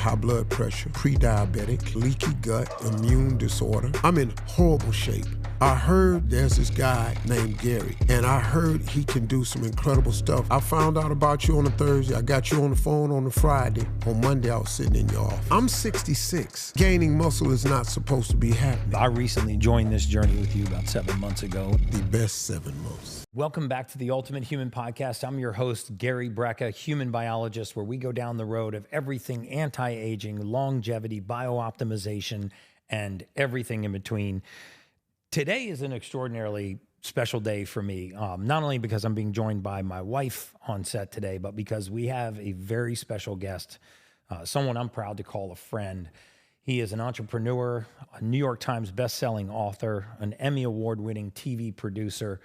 high blood pressure, pre-diabetic, leaky gut, immune disorder. I'm in horrible shape. I heard there's this guy named Gary, and I heard he can do some incredible stuff. I found out about you on a Thursday. I got you on the phone on a Friday. On Monday, I was sitting in your office. I'm 66. Gaining muscle is not supposed to be happening. I recently joined this journey with you about 7 months ago. The best 7 months. Welcome back to the Ultimate Human Podcast. I'm your host, Gary Brecka, human biologist, where we go down the road of everything anti-aging, longevity, biooptimization, and everything in between. Today is an extraordinarily special day for me, not only because I'm being joined by my wife on set today, but because we have a very special guest, someone I'm proud to call a friend. He is an entrepreneur, a New York Times bestselling author, an Emmy Award-winning TV producer.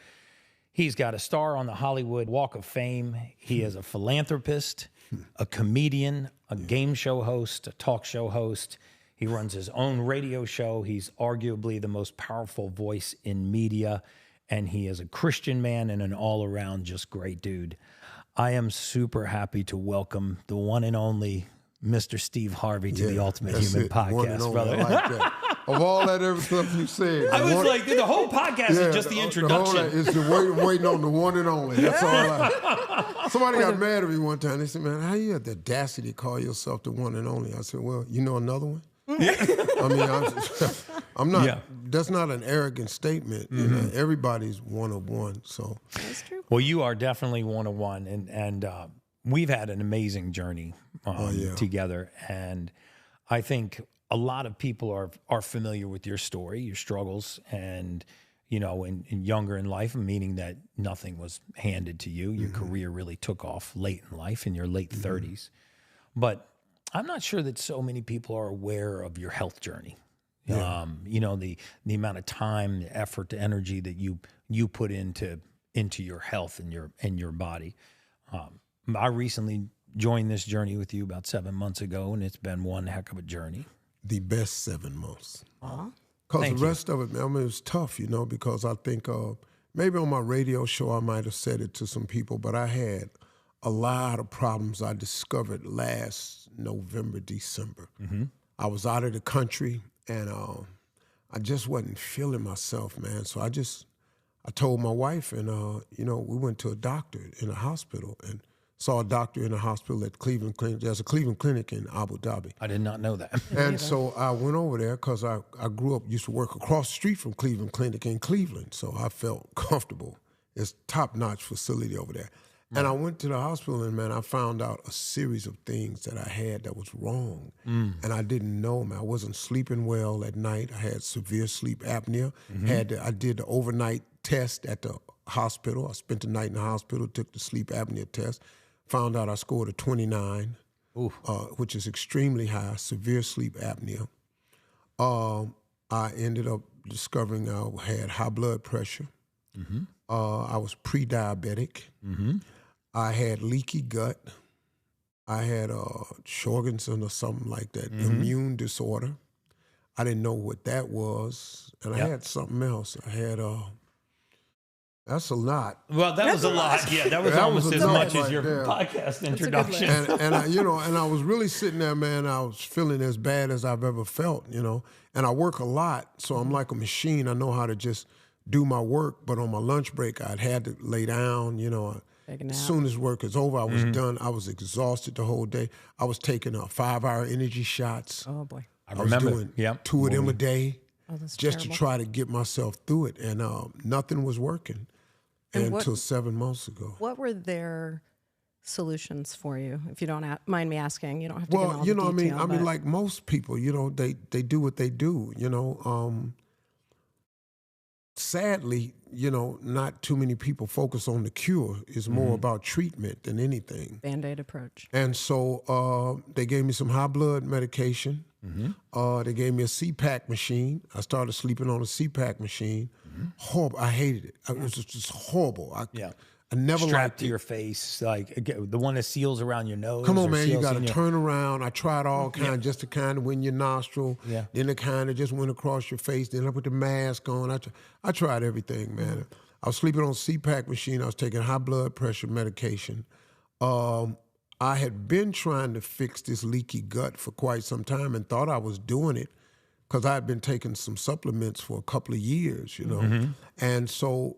He's got a star on the Hollywood Walk of Fame. He is a philanthropist, a comedian, a game show host, a talk show host. He runs his own radio show. He's arguably the most powerful voice in media, and he is a Christian man and an all-around just great dude. I am super happy to welcome the one and only Mr. Steve Harvey to the Ultimate Human Podcast, brother. I like that. Of all that other stuff you said. I was like, the whole podcast is just the introduction. It's the waiting on the one and only. That's all. Somebody got mad at me one time. They said, man, how you have the audacity to call yourself the one and only? I said, well, you know another one? I mean, I'm not. Yeah. That's not an arrogant statement. Mm-hmm. You know, everybody's one of one. So that's true. Well, you are definitely one of one, and we've had an amazing journey together. And I think a lot of people are familiar with your story, your struggles, and you know, in younger in life, meaning that nothing was handed to you. Your career really took off late in life, in your late 30s, but I'm not sure that so many people are aware of your health journey. Yeah. You know, the amount of time, effort, energy that you put into your health and your body. I recently joined this journey with you about 7 months ago, and it's been one heck of a journey. The best 7 months. Because the rest of it, man, I mean, it was tough, you know, because I think maybe on my radio show I might have said it to some people, but I had a lot of problems I discovered last November, December. Mm-hmm. I was out of the country, and I just wasn't feeling myself, man. So I told my wife, and, you know, we went to a doctor in a hospital and saw a doctor in a hospital at Cleveland Clinic. There's a Cleveland Clinic in Abu Dhabi. I did not know that. And so I went over there because I grew up, used to work across the street from Cleveland Clinic in Cleveland. So I felt comfortable. It's top-notch facility over there. And I went to the hospital, and, man, I found out a series of things that I had that was wrong. And I didn't know, man. I wasn't sleeping well at night. I had severe sleep apnea. I did the overnight test at the hospital. I spent the night in the hospital, took the sleep apnea test, found out I scored a 29, which is extremely high, severe sleep apnea. I ended up discovering I had high blood pressure. I was pre-diabetic. I had leaky gut. I had Sjorgensen or something like that, immune disorder. I didn't know what that was. And I had something else. I had, that's a lot. Well, that was a lot. Yeah, that was almost as much as your podcast introduction. And I, you know, and I was really sitting there, man, I was feeling as bad as I've ever felt, you know. And I work a lot, so I'm like a machine. I know how to just do my work, but on my lunch break, I'd had to lay down, you know. As soon as work is over, I was done. I was exhausted the whole day. I was taking 5-hour energy shots. Oh, boy. I remember. Was doing 2 of them a day just to try to get myself through it. And nothing was working until 7 months ago. What were their solutions for you? If you don't mind me asking, you don't have to give all you the know, detail, I mean, like most people, you know, they do what they do, you know. Sadly, you know, not too many people focus on the cure. It's more about treatment than anything. Band-Aid approach. And so they gave me some high blood medication. They gave me a CPAP machine. I started sleeping on a CPAP machine. Horrible. I hated it. It was just horrible. I never strapped liked to your face, like the one that seals around your nose. Come on, man, you got to turn around. I tried all kinds, just to kind of win your nostril. Yeah. Then it kind of just went across your face. Then I put the mask on. I tried everything, man. I was sleeping on a CPAP machine. I was taking high blood pressure medication. I had been trying to fix this leaky gut for quite some time and thought I was doing it because I had been taking some supplements for a couple of years, you know. And so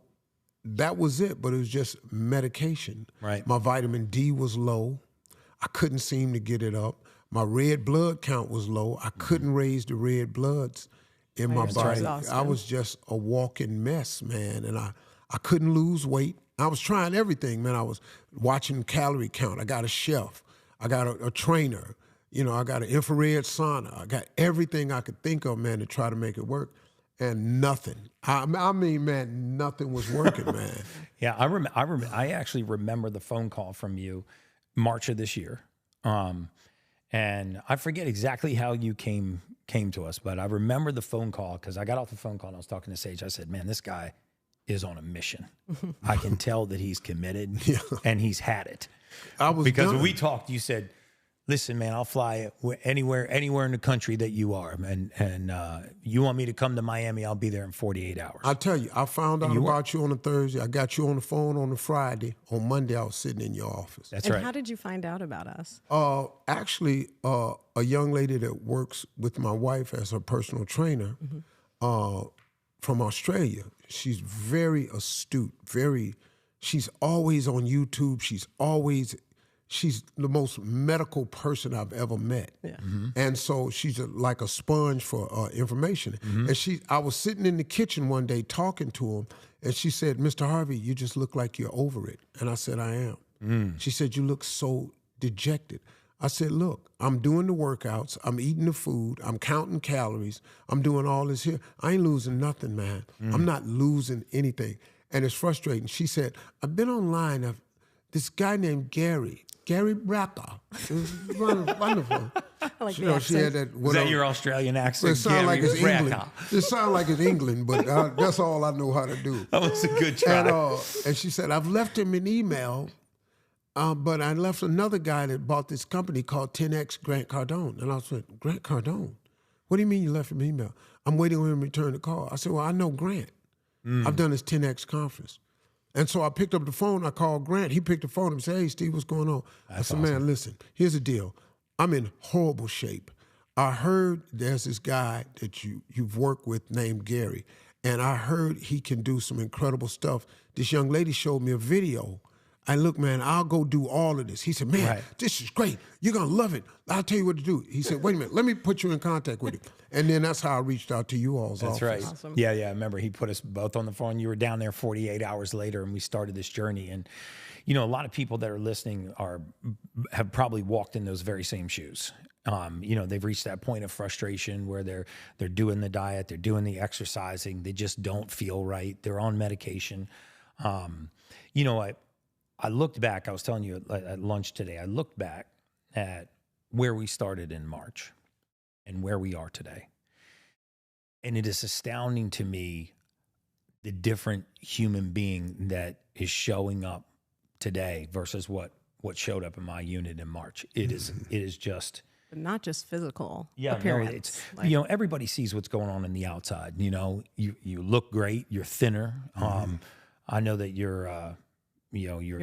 that was it, but it was just medication. Right. My vitamin D was low. I couldn't seem to get it up. My red blood count was low. I couldn't raise the red bloods in my body. I was just a walking mess, man. And I couldn't lose weight. I was trying everything, man. I was watching calorie count. I got a chef. I got a trainer. You know, I got an infrared sauna. I got everything I could think of, man, to try to make it work. And nothing. I mean, man, nothing was working, man. Yeah, I actually remember the phone call from you March of this year. And I forget exactly how you came to us, but I remember the phone call because I got off the phone call and I was talking to Sage. I said, man, this guy is on a mission. I can tell that he's committed and he's had it. Because when we talked, you said, listen, man, I'll fly anywhere in the country that you are. And you want me to come to Miami, I'll be there in 48 hours. I'll tell you, I found out about you on a Thursday. I got you on the phone on a Friday. On Monday, I was sitting in your office. That's right. And how did you find out about us? Actually, a young lady that works with my wife as her personal trainer from Australia. She's very astute, she's always on YouTube. She's the most medical person I've ever met. Yeah. And so she's like a sponge for information. And I was sitting in the kitchen one day talking to him, and she said, Mr. Harvey, you just look like you're over it. And I said, I am. She said, you look so dejected. I said, look, I'm doing the workouts. I'm eating the food. I'm counting calories. I'm doing all this here. I ain't losing nothing, man. I'm not losing anything. And it's frustrating. She said, I've been online. This guy named Gary Brecka. It was wonderful. I like the accent. She had that, Is that your Australian accent? It sounds like it's Brecka. England. It sounds like it's England, but that's all I know how to do. That was a good try. And she said, I've left him an email, but I left another guy that bought this company called 10X Grant Cardone. And I said, Grant Cardone? What do you mean you left him an email? I'm waiting on him to return the call. I said, well, I know Grant. I've done his 10X conference. And so I picked up the phone. I called Grant. He picked the phone and said, hey, Steve, what's going on? I said, man, listen, here's the deal. I'm in horrible shape. I heard there's this guy that you've worked with named Gary, and I heard he can do some incredible stuff. This young lady showed me a video. I look, man, I'll go do all of this. He said, man, this is great. You're going to love it. I'll tell you what to do. He said, wait a minute, let me put you in contact with him. And then that's how I reached out to you all's office. That's right. Awesome. Yeah. I remember he put us both on the phone. You were down there 48 hours later, and we started this journey. And, you know, a lot of people that are listening have probably walked in those very same shoes. You know, they've reached that point of frustration where they're doing the diet, they're doing the exercising, they just don't feel right. They're on medication. You know, I looked back, I was telling you at lunch today, I looked back at where we started in March and where we are today. And it is astounding to me the different human being that is showing up today versus what showed up in my unit in March. It is just... But not just physical No, appearance. it's, you know, everybody sees what's going on in the outside. You know, you look great, you're thinner. I know that your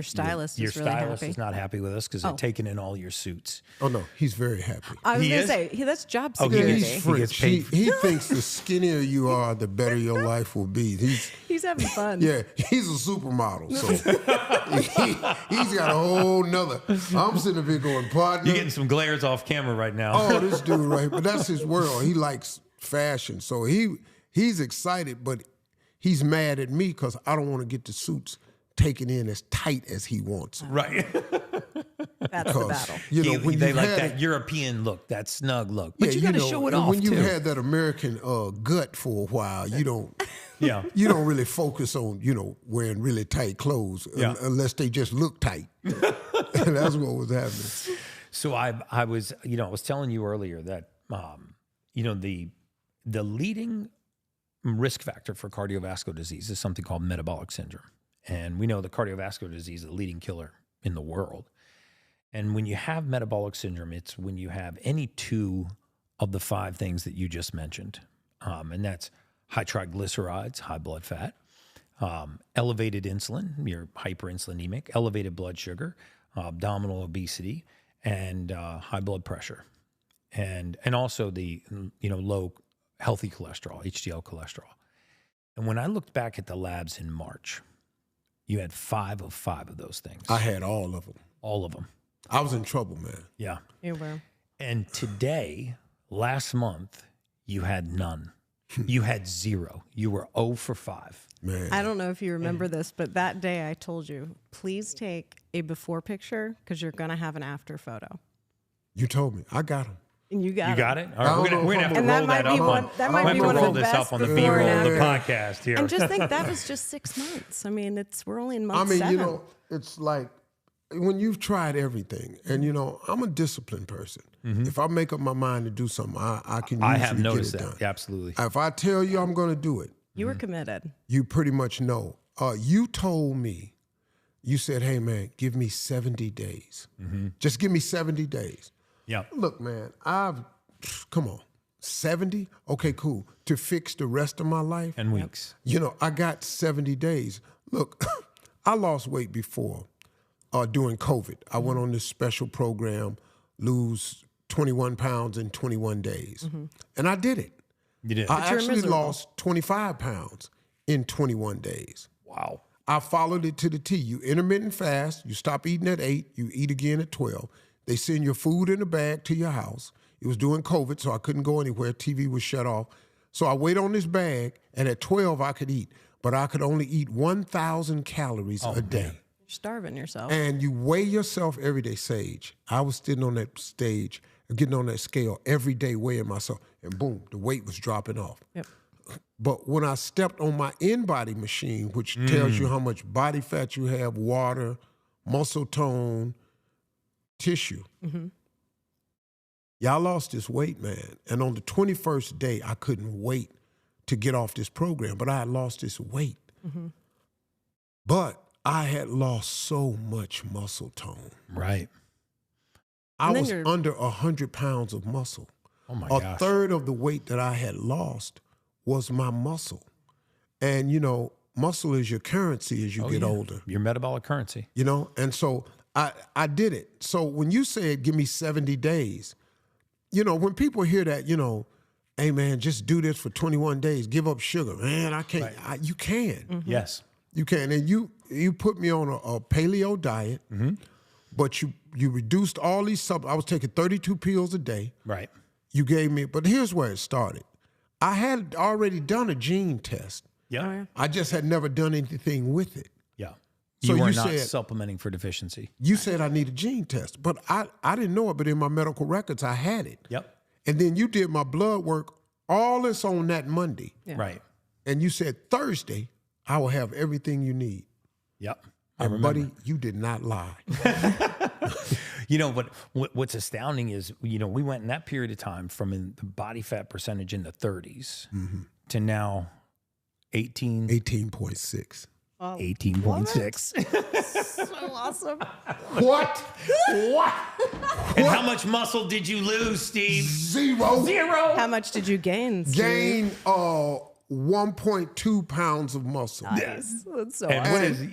stylist is really happy. is not happy with us because they're taking in all your suits. Oh, no, he's very happy. I was going to say, that's job Yeah, security. he's French. He thinks the skinnier you are, the better your life will be. He's having fun. Yeah, he's a supermodel. So he's got a whole nother. I'm sitting up here going, partner. You're getting some glares off camera right now. Oh, this dude, right? But that's his world. He likes fashion. So he's excited, but he's mad at me because I don't want to get the suits taken in as tight as he wants. Right. That's the battle. You know, when they you like had that European look, that snug look. But you got to show it and off, when you too. had that American gut for a while, you don't you don't really focus on, you know, wearing really tight clothes unless they just look tight. And that's what was happening. So I was telling you earlier that, you know, the leading risk factor for cardiovascular disease is something called metabolic syndrome. And we know that cardiovascular disease is the leading killer in the world. And when you have metabolic syndrome, it's when you have any two of the five things that you just mentioned. And that's high triglycerides, high blood fat, elevated insulin, you're hyperinsulinemic, elevated blood sugar, abdominal obesity, and high blood pressure, and also the low healthy cholesterol, HDL cholesterol. And when I looked back at the labs in March, you had 5 of those things. I had all of them. All of them. I was in trouble, man. Yeah. You were. And today, last month, you had none. You had 0. You were 0 for 5. Man. I don't know if you remember this, but that day I told you, please take a before picture because you're going to have an after photo. You told me. I got them. And you got it? All right, we're going to have to and roll that that up. That might be one of the best on the before B-roll and of the after. podcast here. And just think that was just 6 months. I mean, we're only in month 7. It's like when you've tried everything, and I'm a disciplined person. If I make up my mind to do something, I can usually have noticed get it that. done. Absolutely. If I tell you I'm going to do it, You were committed. you pretty much know. You told me, you said, hey, man, give me 70 days. Just give me 70 days. Yeah. Look, man, come on, 70? Okay, cool. To fix the rest of my life? And weeks. I got 70 days. Look, I lost weight before during COVID. I went on this special program, lose 21 pounds in 21 days. And I did it. You did. I actually miserable. lost 25 pounds in 21 days. Wow. I followed it to the T. You intermittent fast, you stop eating at 8, you eat again at 12. They send your food in a bag to your house. It was during COVID, so I couldn't go anywhere. TV was shut off. So I wait on this bag, and at 12 I could eat. But I could only eat 1,000 calories a day. You're starving yourself. And you weigh yourself every day, Sage. I was sitting on that stage, getting on that scale every day, weighing myself. And boom, the weight was dropping off. Yep. But when I stepped on my in-body machine, which tells you how much body fat you have, water, muscle tone, tissue, I lost this weight, man. And on the 21st day, I couldn't wait to get off this program, but I had lost this weight. But I had lost so much muscle tone. Right. I And then was you're- under 100 pounds of muscle. Oh, my A gosh. third of the weight that I had lost was my muscle. And, muscle is your currency as you get older. Your metabolic currency. And so I did it. So when you said, give me 70 days, when people hear that, hey, man, just do this for 21 days, give up sugar. Man, I can't. You can. Yes. You can. And you put me on a paleo diet, but you reduced all these I was taking 32 pills a day. Right. You gave me, but here's where it started. I had already done a gene test. Yeah. Oh, yeah. I just had never done anything with it. Yeah. So You were you not said- supplementing for deficiency. You said I need a gene test, but I didn't know it, but in my medical records, I had it. Yep. And then you did my blood work, all this on that Monday. Yeah. Right. And you said Thursday, I will have everything you need. Yep. And buddy, you did not lie. But what's astounding is, we went in that period of time from the body fat percentage in the 30s to now 18.6. 18.6. So awesome. What? What? And how much muscle did you lose, Steve? Zero. How much did you gain, Steve? Gain 1.2 pounds of muscle. Nice. That's so And awesome.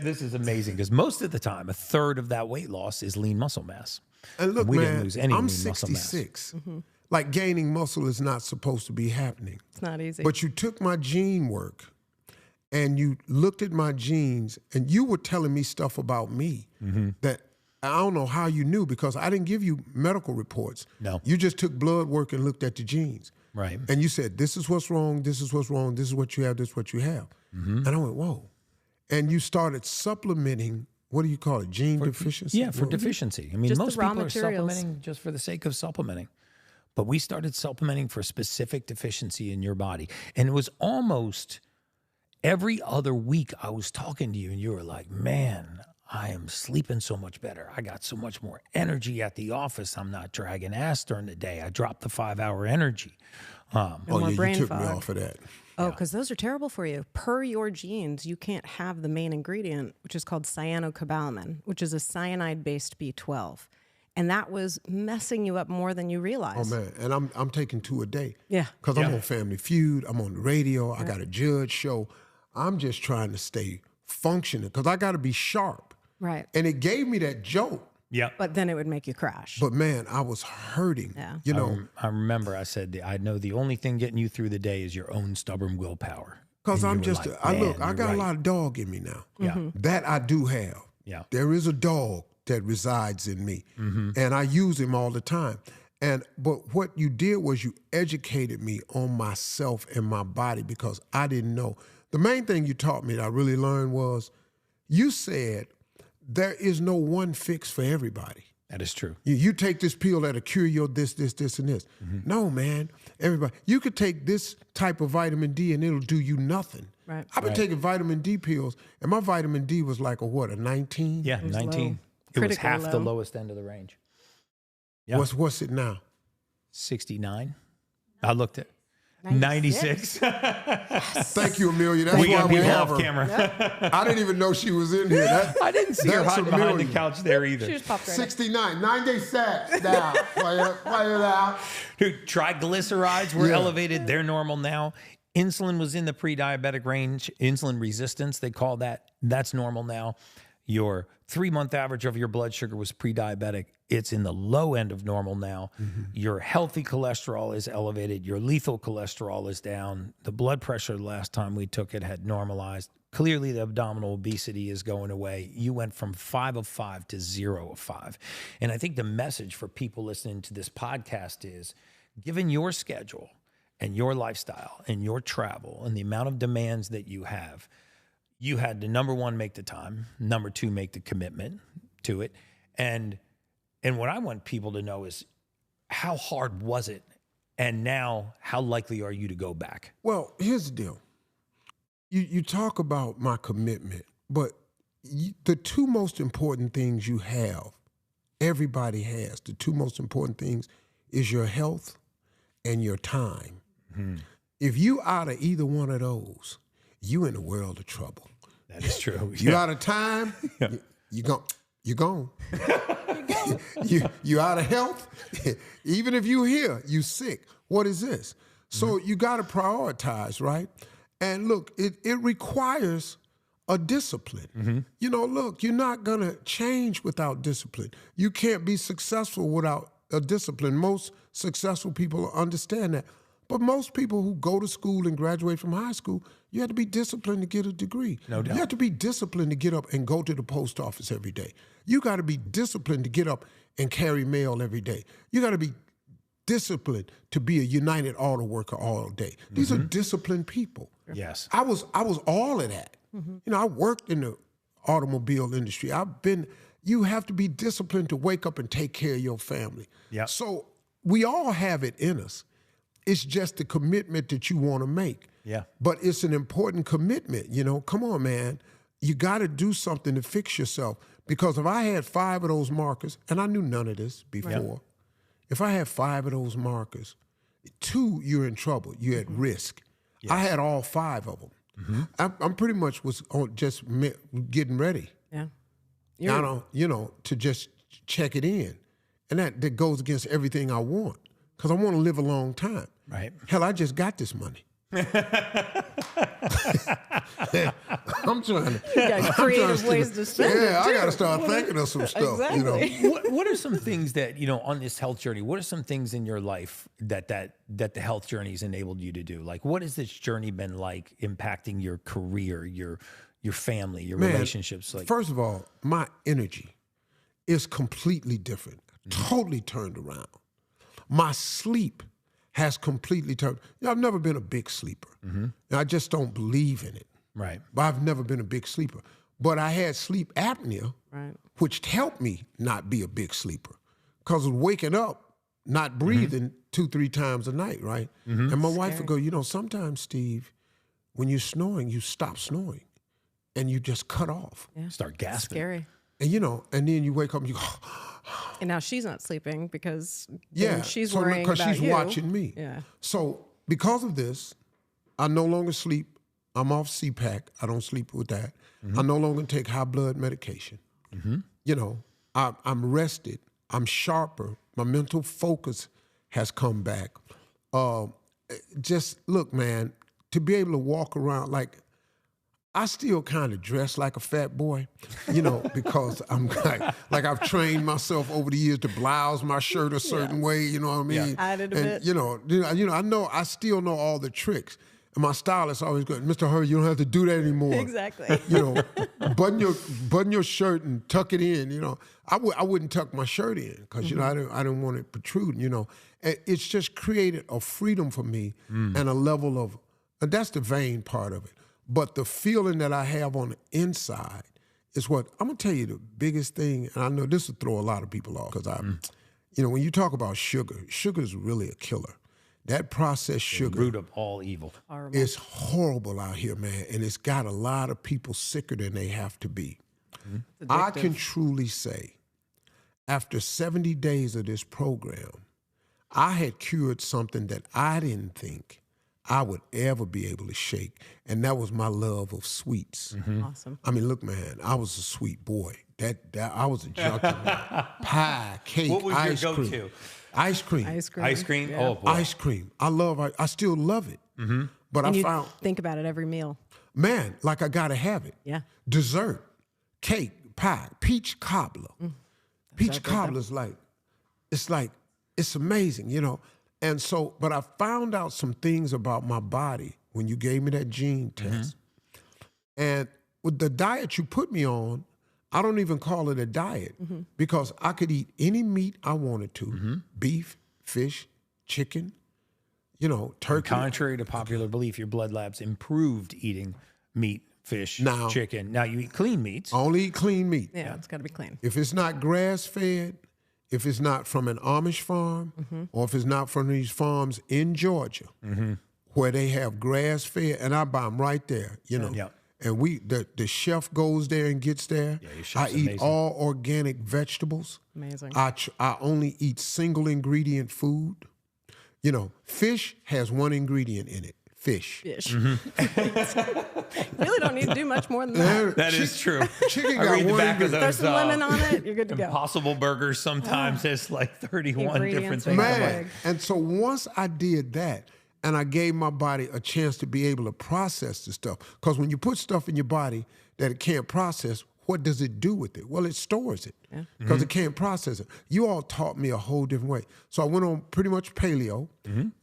this is amazing, because most of the time, a third of that weight loss is lean muscle mass. And look, we man, didn't lose any I'm lean muscle mass. 66. Like gaining muscle is not supposed to be happening. It's not easy. But you took my gene work and you looked at my genes and you were telling me stuff about me that I don't know how you knew, because I didn't give you medical reports. No. You just took blood work and looked at the genes. Right. And you said, this is what's wrong, this is what's wrong, this is what you have, this is what you have. And I went, whoa. And you started supplementing, what do you call it, gene deficiency? Yeah, for deficiency. I mean, Just the most raw people are materials. supplementing just for the sake of supplementing. But we started supplementing for a specific deficiency in your body. And it was almost every other week I was talking to you and you were like, man, I am sleeping so much better. I got so much more energy at the office. I'm not dragging ass during the day. I dropped the 5-hour energy. Oh, more yeah, you brain took me fog. off of that. Oh, because those are terrible for you. Per your genes, you can't have the main ingredient, which is called cyanocobalamin, which is a cyanide-based B12. And that was messing you up more than you Oh, realize. man. And I'm taking 2 a day. Yeah. Because I'm on Family Feud. I'm on the radio. I got a judge show. I'm just trying to stay functioning because I got to be sharp. Right. And it gave me that jolt. Yeah. But then it would make you crash. But man, I was hurting. Yeah. You know, I remember I said, I know the only thing getting you through the day is your own stubborn willpower. because And I'm you were just, like, I "Man, look, I you're got right." a lot of dog in me now. Yeah. That I do have. Yeah. There is a dog that resides in me, and I use him all the time. But what you did was you educated me on myself and my body because I didn't know. The main thing you taught me that I really learned was you said there is no one fix for everybody. That is true. You take this pill that'll cure your this, and this. No, man. Everybody. You could take this type of vitamin D and it'll do you nothing. Right. I've been taking vitamin D pills, and my vitamin D was like a 19? Yeah, was 19. low. It was Critically half the low. lowest end of the range. Yeah. What's it now? 69. I looked at 96. Thank you, Amelia. That's We why got we people have off her. camera. I didn't even know she was in here. I didn't see her that's hiding behind the Amelia. couch there either. She just popped right up. 69, 96 now. Play it out. Dude, triglycerides were Yeah. elevated. They're normal now. Insulin was in the pre-diabetic range. Insulin resistance, they call that. That's normal now. Your 3-month average of your blood sugar was pre-diabetic. It's in the low end of normal now. Your healthy cholesterol is elevated. Your lethal cholesterol is down. The blood pressure the last time we took it had normalized. Clearly, the abdominal obesity is going away. You went from 5 of 5 to 0 of 5. And I think the message for people listening to this podcast is, given your schedule and your lifestyle and your travel and the amount of demands that you have, you had to, number one, make the time, number two, make the commitment to it. And what I want people to know is, how hard was it? And now, how likely are you to go back? Well, here's the deal. You talk about my commitment, but the two most important things you have, everybody has, the two most important things is your health and your time. If you out of either one of those, you in a world of trouble. That is true. You out of time, you're gone. You out of health. Even if you here, you sick. What is this? So you got to prioritize, right? And look, it requires a discipline. You know, look, you're not going to change without discipline. You can't be successful without a discipline. Most successful people understand that. But most people who go to school and graduate from high school, you have to be disciplined to get a degree. No doubt. You have to be disciplined to get up and go to the post office every day. You got to be disciplined to get up and carry mail every day. You got to be disciplined to be a United Auto worker all day. These are disciplined people. Yes. I was all of that. You know, I worked in the automobile industry. You have to be disciplined to wake up and take care of your family. Yeah. So we all have it in us. It's just the commitment that you want to make. Yeah. But it's an important commitment, you know. Come on, man. You got to do something to fix yourself. Because if I had 5 of those markers, and I knew none of this before, if I had 5 of those markers, 2, you're in trouble. You're at risk. Yes. I had all 5 of them. I'm pretty much was on just getting ready. Yeah. I don't, to just check it in. And that goes against everything I want. Because I want to live a long time. Right. Hell, I just got this money. I'm trying to. You got creative ways to spend it. Yeah, I got to too. start thinking of some stuff. Exactly. You know. What are some things that, on this health journey, what are some things in your life that the health journey's enabled you to do? Like, what has this journey been like impacting your career, your family, your relationships? Like, first of all, my energy is completely different, totally turned around. My sleep has completely turned. I've never been a big sleeper. And I just don't believe in it. right. But I've never been a big sleeper. But I had sleep apnea, Right. which helped me not be a big sleeper. Because of waking up, not breathing 2-3 times a night, right? And my wife would go, sometimes, Steve, when you're snoring, you stop snoring. And you just cut off. Yeah. Start gasping. Scary. And, and then you wake up and you go, And now she's not sleeping because yeah. then she's so, worrying about she's you. watching me. Yeah. So because of this, I no longer sleep. I'm off CPAC. I don't sleep with that. I no longer take high blood medication. I'm rested. I'm sharper. My mental focus has come back. Just look, man, to be able to walk around, like I still kind of dress like a fat boy, because I'm like I've trained myself over the years to blouse my shirt a certain way, you know what I mean? Hide it a bit. I still know all the tricks. And my stylist always goes, Mr. Harvey, you don't have to do that anymore. Exactly. Button your shirt and tuck it in. I wouldn't tuck my shirt in because I didn't want it protruding. And it's just created a freedom for me and a level of, and that's the vain part of it. But the feeling that I have on the inside is what I'm gonna tell you. The biggest thing, and I know this will throw a lot of people off because when you talk about sugar is really a killer. That processed sugar, root of all evil, is horrible out here, man, and it's got a lot of people sicker than they have to be. I can truly say, after 70 days of this program, I had cured something that I didn't think I would ever be able to shake, and that was my love of sweets. Awesome. I mean, look, man, I was a sweet boy. That I was a junkie. Man. Pie, cake, what was ice your cream. go-to? Ice cream. Ice cream. Ice cream? Yeah. Oh, boy. Ice cream. I still love it. But And I you found, think about it every meal. man, like I gotta have it. Yeah. Dessert, cake, pie, peach cobbler. Peach cobbler's it's amazing, And so, but I found out some things about my body when you gave me that gene test. And with the diet you put me on, I don't even call it a diet because I could eat any meat I wanted to, beef, fish, chicken, turkey. Contrary to popular belief, your blood labs improved eating meat, fish, chicken. Now you eat clean meats. I only eat clean meat. Yeah, it's got to be clean. If it's not grass-fed, if it's not from an Amish farm, or if it's not from these farms in Georgia, where they have grass-fed, and I buy them right there, Yeah. And the chef goes there and gets there. Yeah, your I chef's eat amazing. all organic vegetables. Amazing. I only eat single ingredient food. Fish has one ingredient in it. Fish. Really don't need to do much more than that. That is true. Chicken I got read the one back of Throw those some lemon on it, you're good to go. Impossible burgers. Sometimes there's like 31 different Ingredients things. are I'm big. like, And so once I did that, and I gave my body a chance to be able to process the stuff, because when you put stuff in your body that it can't process, what does it do with it? Well, it stores it because it can't process it. You all taught me a whole different way. So I went on pretty much paleo.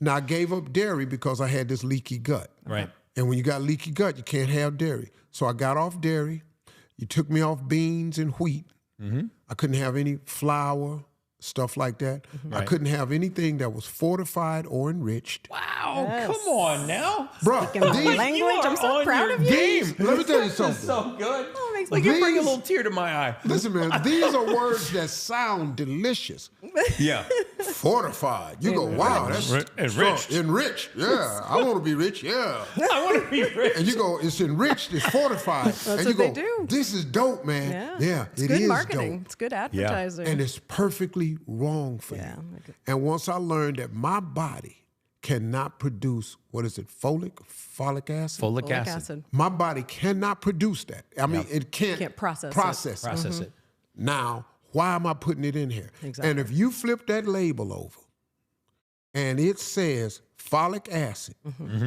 Now I gave up dairy because I had this leaky gut. Right. And when you got leaky gut, you can't have dairy. So I got off dairy. You took me off beans and wheat. I couldn't have any flour, stuff like that. I couldn't have anything that was fortified or enriched. Wow, Yes. come on now. Bro, Speaking my these, language, You are I'm so on proud your of you. game. let me tell you This is something. so good. Oh, it makes Like me you bring a These- little tear to my eye. Listen, man, these are words that sound delicious. Yeah. Fortified. You go, wow, that's Enriched. strong. Enriched. Yeah, I want to be rich. Yeah. I want to be rich. And you go, it's enriched, it's fortified. and you what go, they do. this is dope, man. Yeah. It It's good is marketing. dope. It's good advertising. And it's perfectly wrong for Yeah, you. okay. And once I learned that my body cannot produce, folic acid? Folic Folic acid. My body cannot produce that. I mean, it can't, Can't process it. Process it. Now, why am I putting it in here? Exactly. And if you flip that label over and it says folic acid,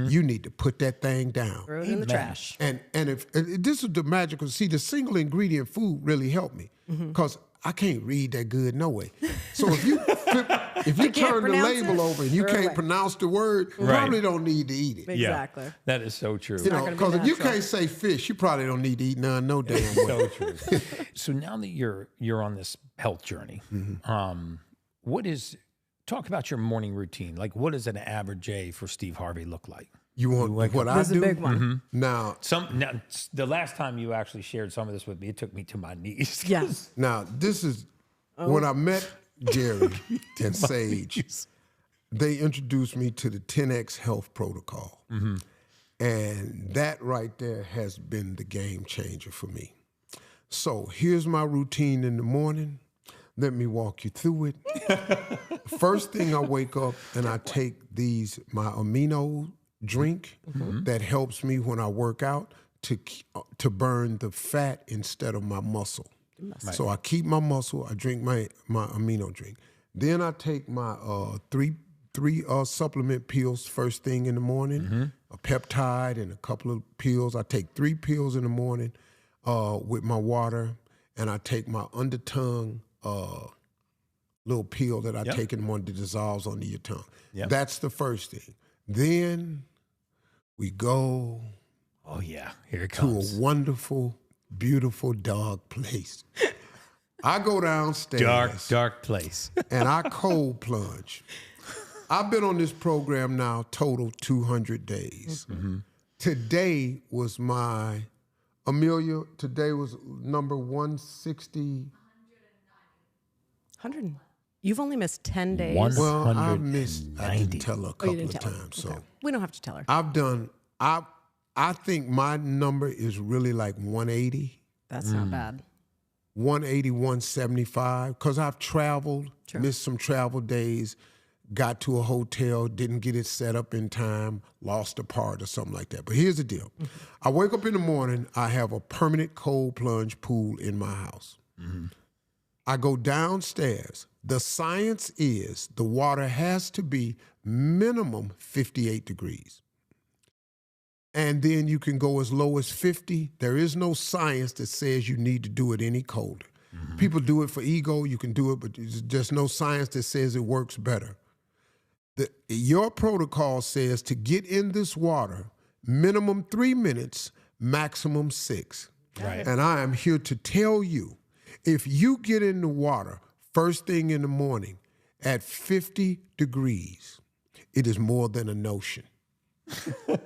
you need to put that thing down. Throw it in the trash. And if this is the magical, see, the single ingredient food really helped me because I can't read that good no way. So if you can't turn the pronounce label it, over and you throw it can't away. pronounce the word, you Right. probably don't need to eat it. Exactly. Yeah, that is so true. You know, gonna be because if you natural. can't say fish, you probably don't need to eat none no damn way. So true. So now that you're on this health journey, talk about your morning routine. Like, what does an average day for Steve Harvey look like? You want what I This is do? a big one. Now, The last time you actually shared some of this with me, it took me to my knees. Yes. Now, this is when I met Gary and Sage, they introduced me to the 10X health protocol. And that right there has been the game changer for me. So here's my routine in the morning. Let me walk you through it. First thing I wake up and I take my amino drink that helps me when I work out to burn the fat instead of my muscle. So I keep my muscle, I drink my amino drink. Then I take my three 3 supplement pills first thing in the morning, a peptide and a couple of pills. I take 3 pills in the morning with my water, and I take my under-tongue little pill that I take in the morning that dissolves under your tongue. Yep. That's the first thing. Then we go here it comes. to a wonderful, beautiful, dark place. I go downstairs. Dark place. And I cold plunge. I've been on this program now total 200 days. Today was Amelia, today was number 160. 100. You've only missed 10 days. Well, I didn't tell her a couple of times. So we don't have to tell her. I think my number is really like 180. That's not bad. 180, 175, because I've traveled, missed some travel days, got to a hotel, didn't get it set up in time, lost a part or something like that. But here's the deal. I wake up in the morning, I have a permanent cold plunge pool in my house. I go downstairs. The science is the water has to be minimum 58 degrees. And then you can go as low as 50. There is no science that says you need to do it any colder. People do it for ego. You can do it, but there's just no science that says it works better. Your protocol says to get in this water, minimum 3 minutes, maximum 6. Right. And I am here to tell you, if you get in the water first thing in the morning at 50 degrees, it is more than a notion.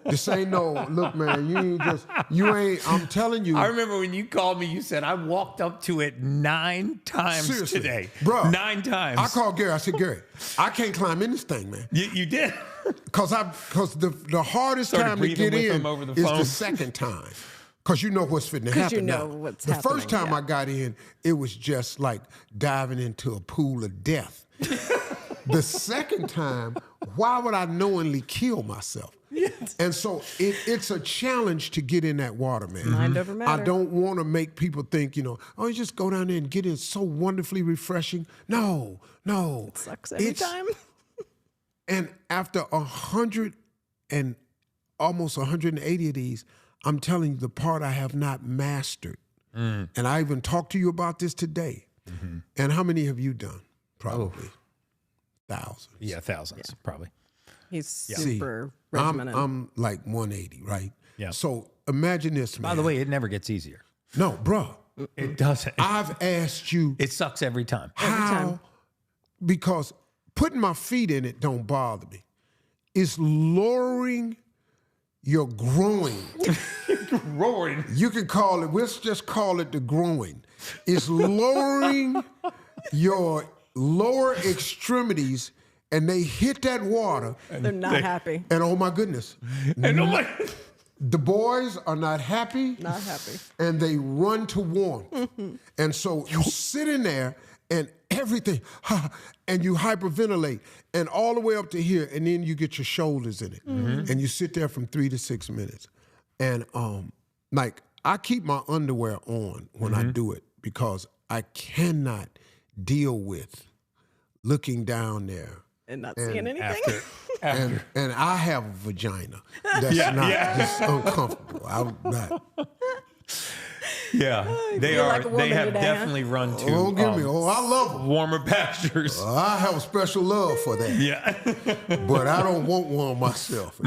This ain't no, look, man, I'm telling you. I remember when you called me, you said, I walked up to it 9 times seriously, today. Bro, 9 times. I called Gary. I said, Gary, I can't climb in this thing, man. You did? Because the hardest time to get in is the second time. Because you know what's fitting to happen. You know now. what's the happening, first time I got in, it was just like diving into a pool of death. The second time, why would I knowingly kill myself? Yes. And so it's a challenge to get in that water, man. Mind over matter. I don't want to make people think, you just go down there and get in. It's so wonderfully refreshing. No. It sucks every time. And after 100 and almost 180 of these, I'm telling you, the part I have not mastered. And I even talked to you about this today. And how many have you done? Probably thousands. Yeah, thousands, probably. He's super regimented. I'm like 180, right? Yeah. So imagine this, man. By the way, it never gets easier. No, bro. It doesn't. I've asked you. It sucks every time. How? Because putting my feet in it don't bother me. It's lowering your groin. Roaring. You can call it, let's just call it the groin. It's lowering your lower extremities, and they hit that water. They're not happy. And oh my goodness. The boys are not happy. Not happy. And they run to warmth. And so you sit in there and everything, and you hyperventilate, and all the way up to here, and then you get your shoulders in it. And you sit there from 3 to 6 minutes. And I keep my underwear on when I do it because I cannot deal with looking down there. And not seeing anything? After. And I have a vagina. That's just uncomfortable. I'm not. Yeah, they feel are. like a woman They have today, definitely run to. Don't give me. I love them. Warmer pastures. I have a special love for that. Yeah, but I don't want one myself,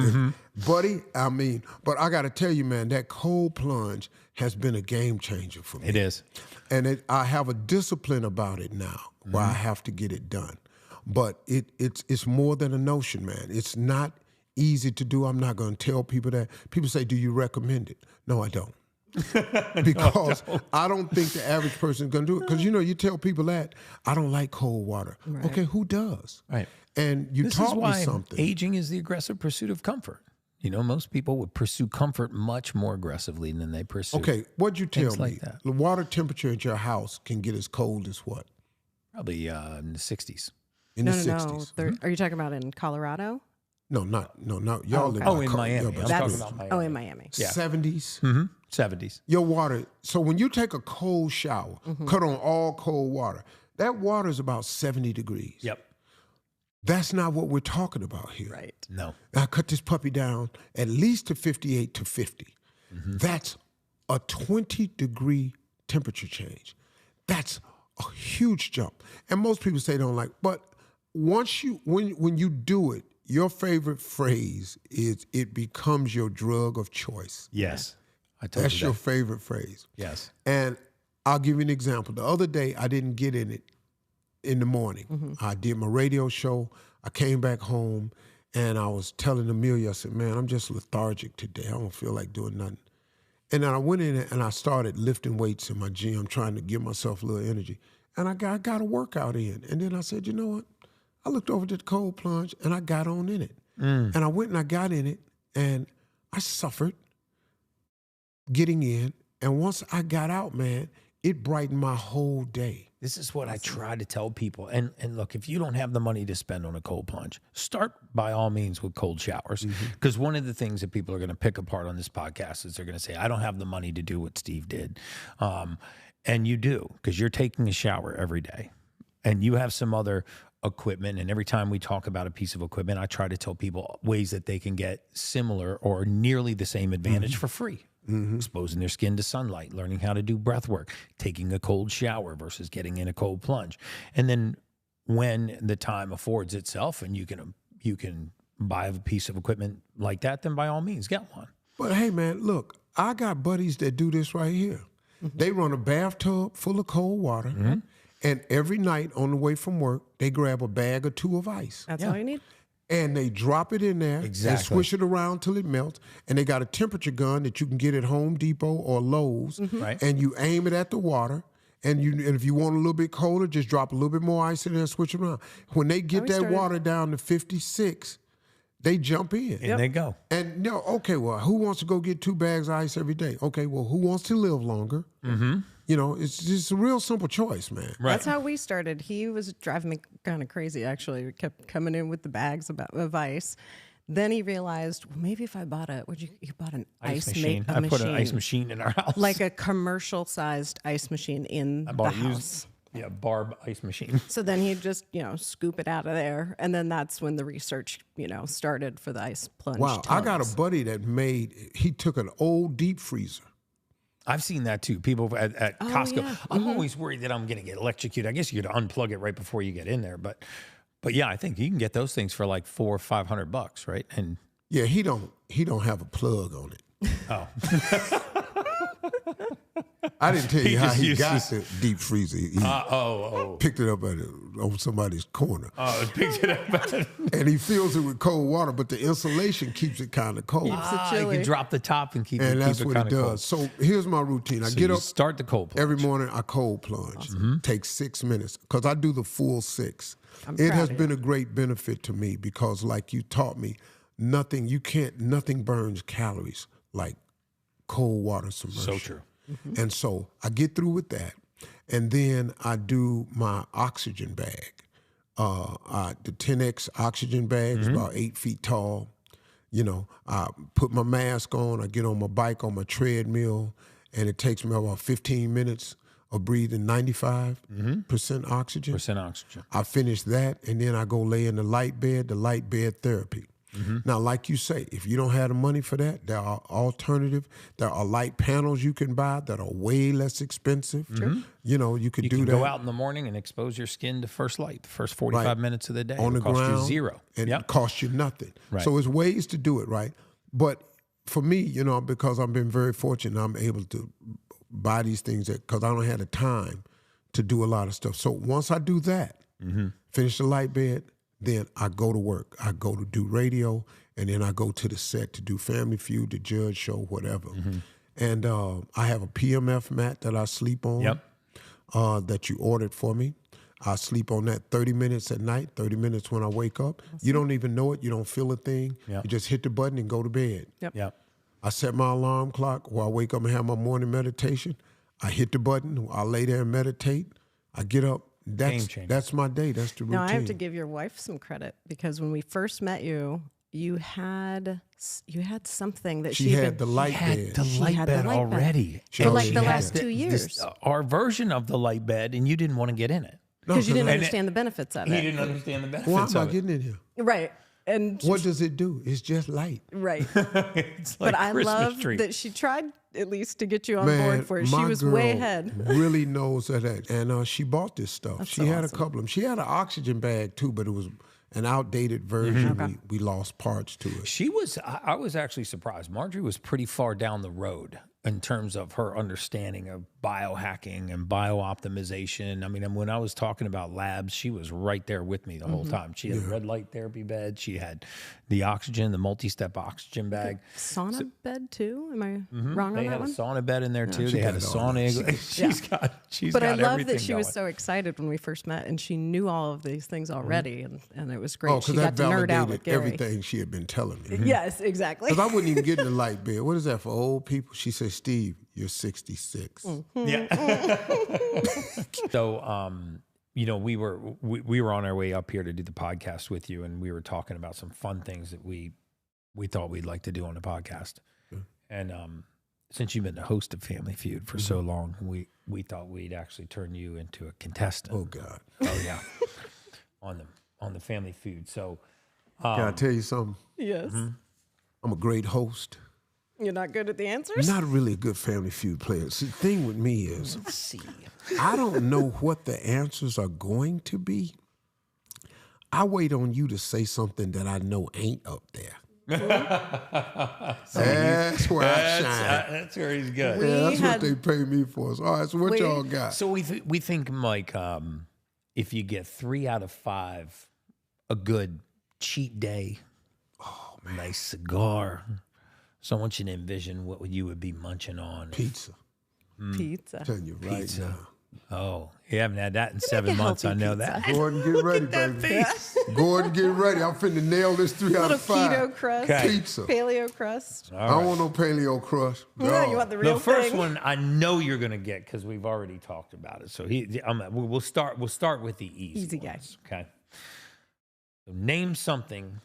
buddy. But I got to tell you, man, that cold plunge has been a game changer for me. It is, and I have a discipline about it now, where I have to get it done. But it's more than a notion, man. It's not easy to do. I'm not going to tell people that. People say, "Do you recommend it?" No, I don't. Because I don't think the average person is going to do it. Because, you tell people that, I don't like cold water. Right. Okay, who does? Right. And you taught me something. Aging is the aggressive pursuit of comfort. Most people would pursue comfort much more aggressively than they pursue. Okay, what'd you tell me? Like that. The water temperature at your house can get as cold as what? Probably in the 60s. In the 60s. No. Are you talking about in Colorado? No, not y'all live in Miami. I'm talking about Miami. Oh, in Miami. Yeah. 70s? 70s. Your water, so when you take a cold shower, cut on all cold water, that water is about 70 degrees. Yep. That's not what we're talking about here. Right. No. I cut this puppy down at least to 58 to 50. That's a 20-degree temperature change. That's a huge jump. And most people say they don't like, but once when you do it, your favorite phrase is it becomes your drug of choice. Yes. I told That's you your that. favorite phrase. Yes. And I'll give you an example. The other day, I didn't get in it in the morning. I did my radio show. I came back home, and I was telling Amelia, I said, man, I'm just lethargic today. I don't feel like doing nothing. And then I went in and I started lifting weights in my gym, trying to give myself a little energy. And I got a workout in. And then I said, you know what? I looked over to the cold plunge, and I got on in it. And I went and I got in it, and I suffered getting in. And once I got out, man, it brightened my whole day. This is what I try to tell people. And look, if you don't have the money to spend on a cold plunge, start by all means with cold showers. Because one of the things that people are going to pick apart on this podcast is they're going to say, I don't have the money to do what Steve did. And you do, because you're taking a shower every day. And you have some other equipment. And every time we talk about a piece of equipment, I try to tell people ways that they can get similar or nearly the same advantage for free. Exposing their skin to sunlight, learning how to do breath work, taking a cold shower versus getting in a cold plunge. And then when the time affords itself and you can buy a piece of equipment like that, then by all means, get one. But hey, man, look, I got buddies that do this right here. They run a bathtub full of cold water, and every night on the way from work, they grab a bag or two of ice. That's all you need? And they drop it in there and swish it around till it melts. And they got a temperature gun that you can get at Home Depot or Lowe's. Right. And you aim it at the water. And if you want a little bit colder, just drop a little bit more ice in there and switch it around. When they get that water down to 56, they jump in. And they go. And no, okay, well, who wants to go get 2 bags of ice every day? Okay, well, who wants to live longer? You know, it's just a real simple choice, man. Right. That's how we started. He was driving me kind of crazy, actually. We kept coming in with the bags of ice. Then he realized, well, maybe if I bought you bought an ice machine. I put an ice machine in our house. Like a commercial-sized ice machine in the house. Barb ice machine. So then he'd just, scoop it out of there. And then that's when the research, started for the ice plunge. Wow, tubs. I got a buddy that he took an old deep freezer. I've seen that too. People at Costco. yeah. I'm always worried that I'm going to get electrocuted. I guess you could unplug it right before you get in there, but yeah, I think you can get those things for like $400 or $500, right? And yeah, he don't have a plug on it. oh, I didn't tell you how just he used got to- the deep freezer. He picked it up on somebody's corner. picked it up. And he fills it with cold water, but the insulation keeps it kind of cold. Keeps it You chilly. can drop the top and keep And it that's keep it what it kind of cold. does. So here's my routine. I So get you up start the cold plunge. every morning, I cold plunge. Takes 6 minutes because I do the full 6. I'm It proud has of been a great benefit to me because like you taught me, nothing burns calories like cold water submersion. So true. And so I get through with that. And then I do my oxygen bag. The 10X oxygen bag is about 8 feet tall. I put my mask on, I get on my bike on my treadmill, and it takes me about 15 minutes of breathing 95% oxygen. I finish that, and then I go lay in the light bed therapy. Now, like you say, if you don't have the money for that, there are alternative. There are light panels you can buy that are way less expensive. You could do that. Go out in the morning and expose your skin to first light, the first 45 minutes of the day. On the It'll cost ground. you zero. And it costs you nothing. Right. So there's ways to do it, right? But for me, because I've been very fortunate, I'm able to buy these things because I don't have the time to do a lot of stuff. So once I do that, finish the light bed, then I go to work. I go to do radio, and then I go to the set to do Family Feud, the Judge Show, whatever. And I have a PMF mat that I sleep on that you ordered for me. I sleep on that 30 minutes at night, 30 minutes when I wake up. You don't even know it. You don't feel a thing. You just hit the button and go to bed. Yep. I set my alarm clock where I wake up and have my morning meditation. I hit the button. I lay there and meditate. I get up. That's my day. That's the routine. Now, I have to give your wife some credit because when we first met you, you had something that she had the light had bed. the light had bed the light bed. already. For like she the had last 2 years. Our version of the light bed, and you didn't want to get in it. Because you didn't I- understand the benefits of He it. didn't understand the benefits Why am I of it. getting in here? Right. And What does it do? It's just light. right. It's like But I Christmas love tree. that she tried at least to get you on Man, board for it. She my was girl way ahead. really knows that. And she bought this stuff. She so had awesome. a couple of them. She had an oxygen bag too, but it was an outdated version. We lost parts to it. She was, I was actually surprised. Marjorie was pretty far down the road in terms of her understanding of biohacking and biooptimization. I mean, when I was talking about labs, she was right there with me the whole time. She had a red light therapy bed. She had the oxygen, the multi-step oxygen bag. Sauna bed too? Am I wrong They on had that a one? sauna bed in there too. They had a got all sauna. that. She's But got I love everything that she was going. so excited when we first met, and she knew all of these things already, and it was great. Oh, she because got that to nerd out with validated Gary. everything she had been telling me. Yes, exactly. Because I wouldn't even get in the light bed. What is that for old people? She said, Steve, you're 66. Yeah. So, you know, we were on our way up here to do the podcast with you, and we were talking about some fun things that we thought we'd like to do on the podcast. And since you've been the host of Family Feud for so long, we thought we'd actually turn you into a contestant. Oh, God. Oh yeah, on the Family Feud. So, Can I tell you something? Yes. I'm a great host. You're not good at the answers? Not really a good Family Feud player. See, the thing with me is, let's see. I don't know what the answers are going to be. I wait on you to say something that I know ain't up there. That's where I shine. That's where he's good. We Yeah, that's had- what they pay me for. So, all right, so what y'all got? So we think like if you get 3 out of 5, a good cheat day. Oh man, nice cigar. So I want you to envision what you would be munching on. Pizza. Pizza. I'm telling you right Pizza. now. Oh, you haven't had that in 7 a months. I healthy know pizza. that. Gordon, get ready, baby. Gordon, get ready. I'm finna nail this 3 out Little of 5. keto crust. Okay. Pizza. Paleo crust. I don't want no paleo crust. No, you want the real The first thing. one I know you're gonna get because we've already talked about it. So we'll start with the easy guy. ones, okay. So name something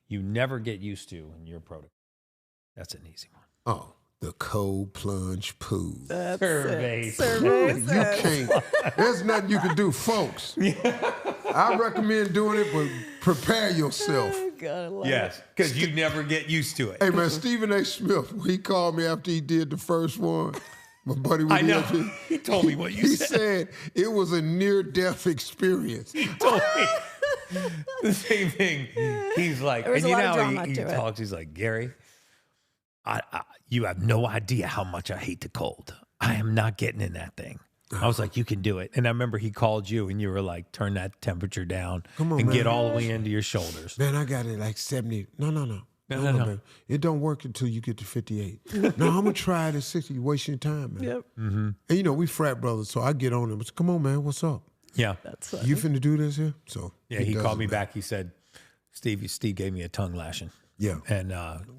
you never get used to in your protocol. That's an easy one. Oh, the cold plunge pool. That's Survey. it. Survey You says. can't. There's nothing you can do, folks. I recommend doing it, but prepare yourself. Oh, God, I love Yes, because you never get used to it. Hey, man, Stephen A. Smith, he called me after he did the first one. My buddy with I know. ESPN. He told me what you He said. said it was a near-death experience. He told me the same thing. He's like, There was and a you lot know of how drama he to it. talks. He's like, Gary, you have no idea how much I hate the cold. I am not getting in that thing. I was like, you can do it. And I remember he called you and you were like, turn that temperature down Come on, and man. get all the way into your shoulders. Man, I got it like 70. No. No. Man. It don't work until you get to 58. No, I'm going to try it at 60. You're wasting your time, man. Yep. And, you know, we frat brothers, so I get on him. Come on, man, what's up? Yeah. That's funny. You finna do this here? So Yeah, he does called it, me man. back. He said, Steve gave me a tongue lashing. Yeah. And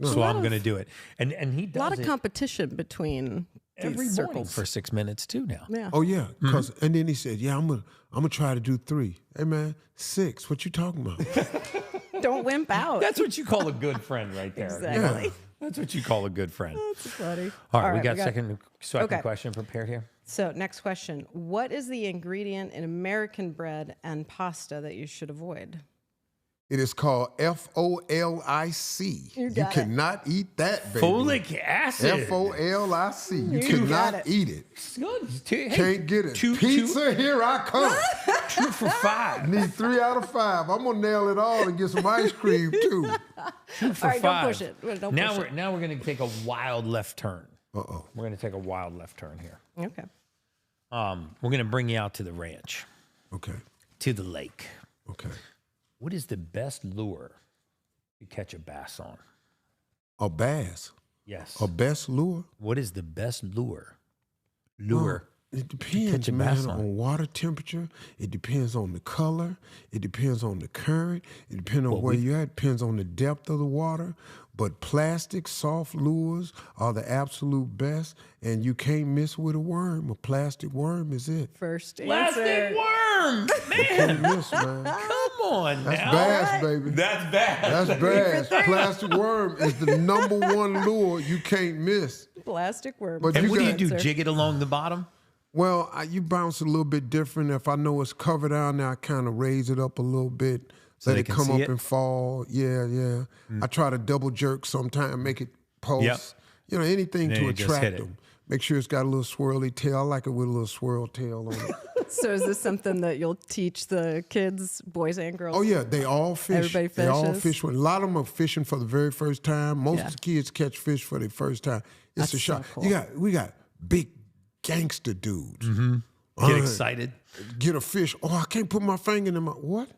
so I'm going to do it. And he does A lot of it competition between every these morning circles. for 6 minutes too now. Yeah. Oh yeah, and then he said, "Yeah, I'm gonna try to do 3." Hey man, 6. What you talking about? Don't wimp out. That's what you call a good friend right there. Exactly. That's what you call a good friend. That's funny. All right, we got second Okay. question prepared here. So next question. What is the ingredient in American bread and pasta that you should avoid? It is called FOLIC. You got it. cannot eat that, baby. Folic acid. FOLIC. You got cannot it. eat it. It's good. Hey, Can't get it. two- Pizza, here I come. 2 for 5. Need 3 out of 5. I'm gonna nail it all and get some ice cream too. 2 for All right, 5. don't push it. Don't now push we're going to take a wild left turn. Uh-oh. We're going to take a wild left turn here. Okay. We're going to bring you out to the ranch, Okay. to the lake. Okay. What is the best lure to catch a bass on? A bass. Yes. A best lure. What is the best lure? It depends, catch a man, bass on. on water temperature. It depends on the color. It depends on the current. It depends on where you're at. It depends on the depth of the water. But plastic, soft lures are the absolute best, and you can't miss with a worm. A plastic worm is it. First Plastic answer. worm, man. Can't miss, man. Come on That's now. bass, baby. That's bad. That's bass. Plastic worm is the #1 lure you can't miss. Plastic worm. But And you what do you got- do? Answer. Jig it along the bottom? Well, you bounce a little bit different. If I know it's covered down there, I kind of raise it up a little bit, So let they it can come see up it? and fall. Yeah. I try to double jerk sometime, make it pulse. Yep. You know, anything Then to you just hit attract it. them. Make sure it's got a little swirly tail. I like it with a little swirl tail on it. So is this something that you'll teach the kids, boys and girls? Oh yeah, they all fish. Everybody They all fishes? fish. A lot of them are fishing for the very first time. Most Yeah. of the kids catch fish for the first time. It's That's a shot. so cool. We got big gangster dudes. Get excited. Get a fish. Oh, I can't put my finger in my what?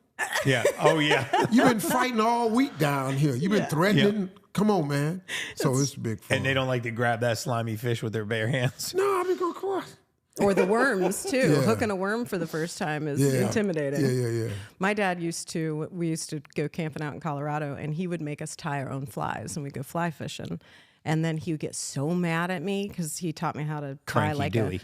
Yeah. Oh, yeah. You've been fighting all week down here. You've been threatening. Yeah. Come on, man. So it's big fun. And they don't like to grab that slimy fish with their bare hands. No, I mean, go across. Or the worms too. Yeah. Hooking a worm for the first time is intimidating. Yeah. My dad we used to go camping out in Colorado, and he would make us tie our own flies, and we'd go fly fishing. And then he would get so mad at me because he taught me how to tie Cranky like Dewey.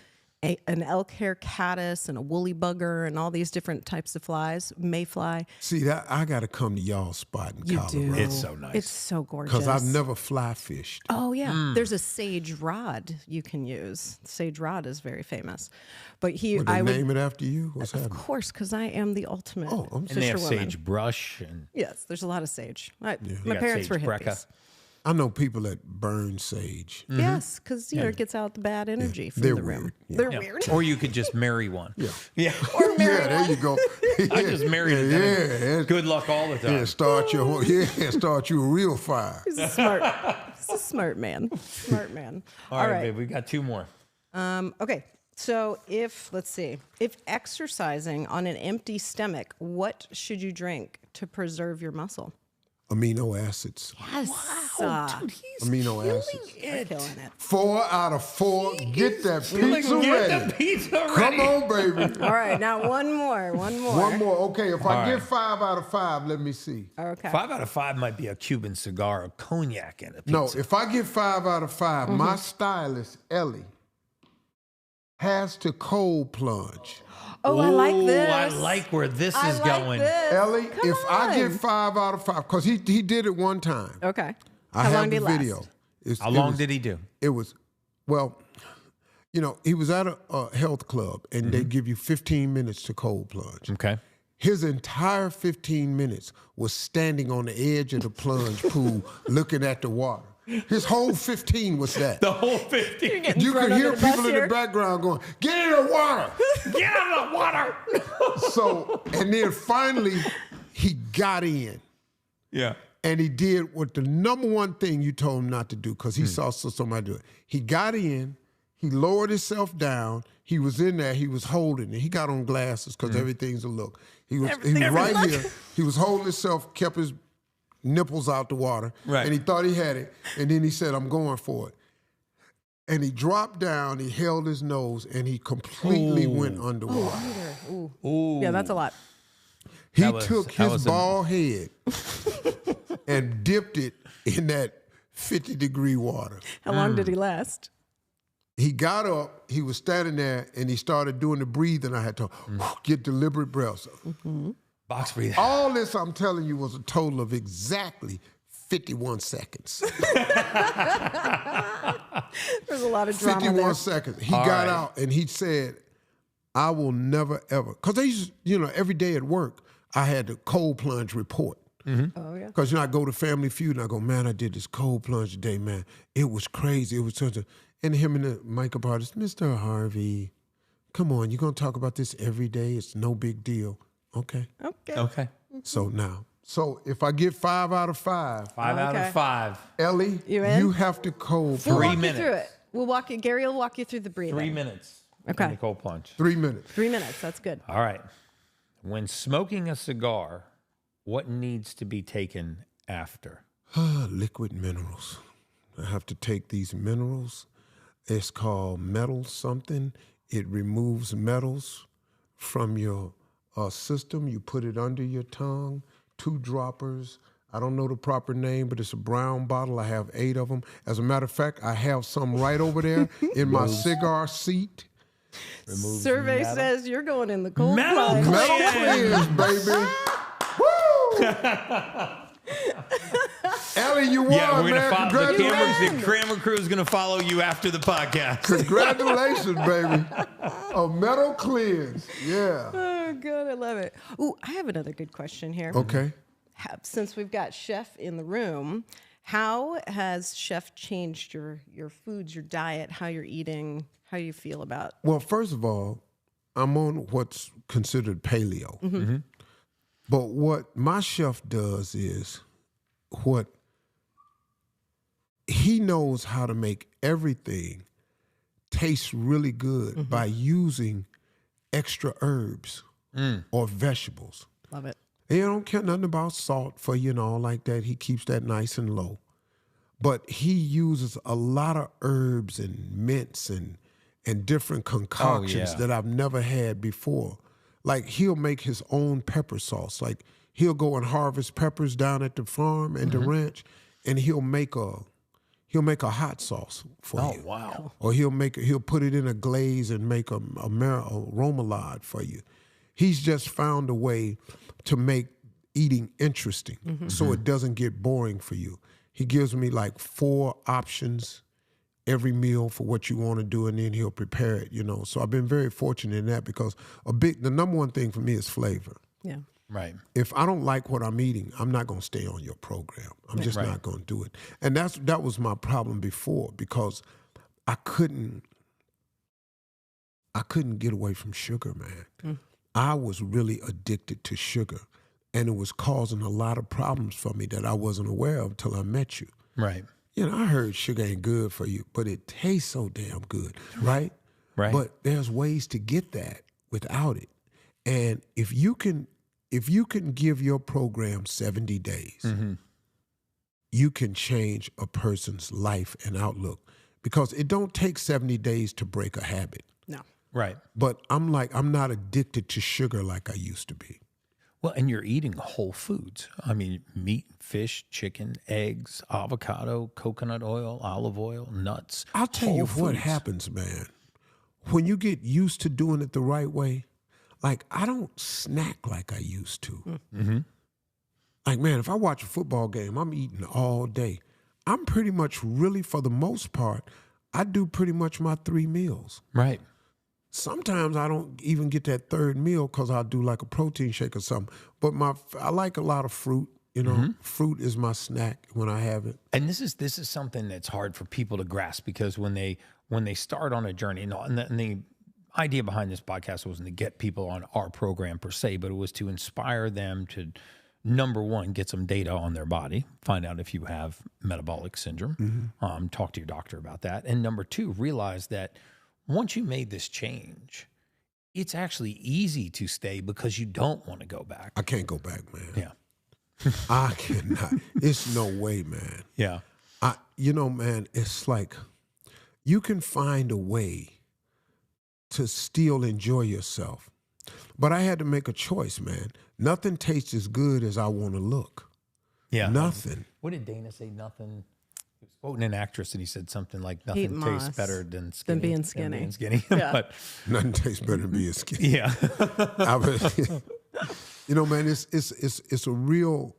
an elk hair caddis and a woolly bugger and all these different types of flies, mayfly. See, that I got to come to y'all's spot in You Colorado. do. It's so nice. It's so gorgeous. Because I've never fly fished. Oh yeah, there's a sage rod you can use. Sage rod is very famous, but Would they name it after you? What's of happening? course, because I am the ultimate And they have fisherwoman. sagebrush and Yes, there's a lot of sage. My got parents were sage Brecka. hippies. I know people that burn sage. Yes, because it gets out the bad energy from They're the room. weird. Yeah. They're yeah. weird. Or you could just marry one. Yeah. Or marry Yeah, there you go. I just married it. Yeah. Good luck all the time. Yeah, start you a real fire. He's a smart. He's a smart man. Smart man. All right, babe, we got two more. Okay. So if exercising on an empty stomach, what should you drink to preserve your muscle? Amino acids. Yes. Dude, he's Amino killing acids. it. Killing it. 4 out of 4. Get that pizza Get ready. the pizza ready. Come on, baby. All right. Now one more. One more. One more. Okay, if I All get right. 5 out of 5, let me see. Okay. 5 out of 5 might be a Cuban cigar, a cognac, and a pizza. No, if I get 5 out of 5, my stylist, Ellie, has to cold plunge. Oh, I like Ooh, this. I like where this I is like going. this. Ellie, Come if I get on. 5 out of 5, because he did it one time. Okay. I How have long the did it video. last? How long did he do? It was, well, he was at a health club, and they give you 15 minutes to cold plunge. Okay. His entire 15 minutes was standing on the edge of the plunge pool looking at the water. His whole 15 was that. The whole 50. You could hear people in here. the background going, "Get in the water!" Get out of the water. So, and then finally, he got in. Yeah. And he did what the number one thing you told him not to do, because he saw somebody do it. He got in, he lowered himself down, he was in there, he was holding it. He got on glasses because everything's a look. He was right here. He was holding himself, kept his nipples out the water, Right. and he thought he had it. And then he said, "I'm going for it." And he dropped down, he held his nose, and he completely went underwater. Ooh. Yeah, that's a lot. He That was- took that his was bald head and dipped it in that 50-degree water. How long did he last? He got up, he was standing there, and he started doing the breathing. I had to get deliberate breaths. Box breathing. All this, I'm telling you, was a total of exactly 51 seconds. There's a lot of drama 51 there. seconds. He All got right. out, and he said, "I will never, ever." Because they used, every day at work, I had the cold plunge report. Oh, yeah. Because, I go to Family Feud, and I go, "Man, I did this cold plunge today, man. It was crazy. It was such a..." And him and the makeup artist, "Mr. Harvey, come on, you're going to talk about this every day. It's no big deal." Okay. Okay. Okay. So if I get 5 out of 5, 5 out Okay. of 5. Ellie, You in? you have to cold We'll plunge. walk 3 you through minutes. it. We'll walk you. Gary will walk you through the breathing. 3 minutes. Okay. In the cold plunge. 3 minutes. 3 minutes. That's good. All right. When smoking a cigar, what needs to be taken after? Liquid minerals. I have to take these minerals. It's called metal something. It removes metals from your system. You put it under your tongue, 2 droppers. I don't know the proper name, but it's a brown bottle. I have 8 of them. As a matter of fact, I have some right over there in my cigar seat. Survey metal. says you're going in the cold Metal plunge. Metal Cleanse. cleanse, baby. Woo! Ellie, you won, Yeah, we're man. gonna follow the Congratulations. camera crew is gonna follow you after the podcast. Congratulations, baby. A metal cleanse. Yeah. Oh, God, I love it. Ooh, I have another good question here. Okay. Since we've got Chef in the room, how has Chef changed your foods, your diet, how you're eating, how you feel about? Well, first of all, I'm on what's considered paleo. Mm-hmm. But what my chef does is what he knows how to make everything taste really good by using extra herbs or vegetables. Love it. And he don't care nothing about salt for you and all like that. He keeps that nice and low. But he uses a lot of herbs and mints and different concoctions that I've never had before. Like he'll make his own pepper sauce. Like he'll go and harvest peppers down at the farm and the ranch, and he'll make a hot sauce for you. Oh, wow. Or he'll put it in a glaze and make a remoulade for you. He's just found a way to make eating interesting so it doesn't get boring for you. He gives me like 4 options every meal for what you want to do, and then he'll prepare it, you know. So I've been very fortunate in that because the number one thing for me is flavor. Yeah. Right. If I don't like what I'm eating, I'm not going to stay on your program. I'm just not going to do it. And that was my problem before because I couldn't get away from sugar, man. I was really addicted to sugar, and it was causing a lot of problems for me that I wasn't aware of until I met you. Right. You know, I heard sugar ain't good for you, but it tastes so damn good, right? Right. But there's ways to get that without it. And if you can give your program 70 days, you can change a person's life and outlook because it don't take 70 days to break a habit. No. Right. But I'm not addicted to sugar like I used to be. Well, and you're eating whole foods. I mean, meat, fish, chicken, eggs, avocado, coconut oil, olive oil, nuts. I'll tell you whole what foods. happens, man. When you get used to doing it the right way, like I don't snack like I used to. Like, man, if I watch a football game, I'm eating all day. I'm pretty much really, for the most part, I do pretty much my 3 meals. Right. Sometimes I don't even get that 3rd meal because I'll do like a protein shake or something. But I like a lot of fruit. You know, fruit is my snack when I have it. And this is something that's hard for people to grasp because when they start on a journey, and the idea behind this podcast wasn't to get people on our program per se, but it was to inspire them to, number one, get some data on their body, find out if you have metabolic syndrome, talk to your doctor about that, and number 2, realize that once you made this change, it's actually easy to stay because you don't want to go back. I can't go back, man. Yeah. I cannot. It's no way, man. Yeah. Man, it's like you can find a way to still enjoy yourself. But I had to make a choice, man. Nothing tastes as good as I want to look. Yeah. Nothing. What did Dana say? Nothing. He was quoting an actress and he said something like nothing Eat tastes moss better than being skinny. Being skinny. Yeah. But Nothing tastes better than being skinny. yeah. Man, it's a real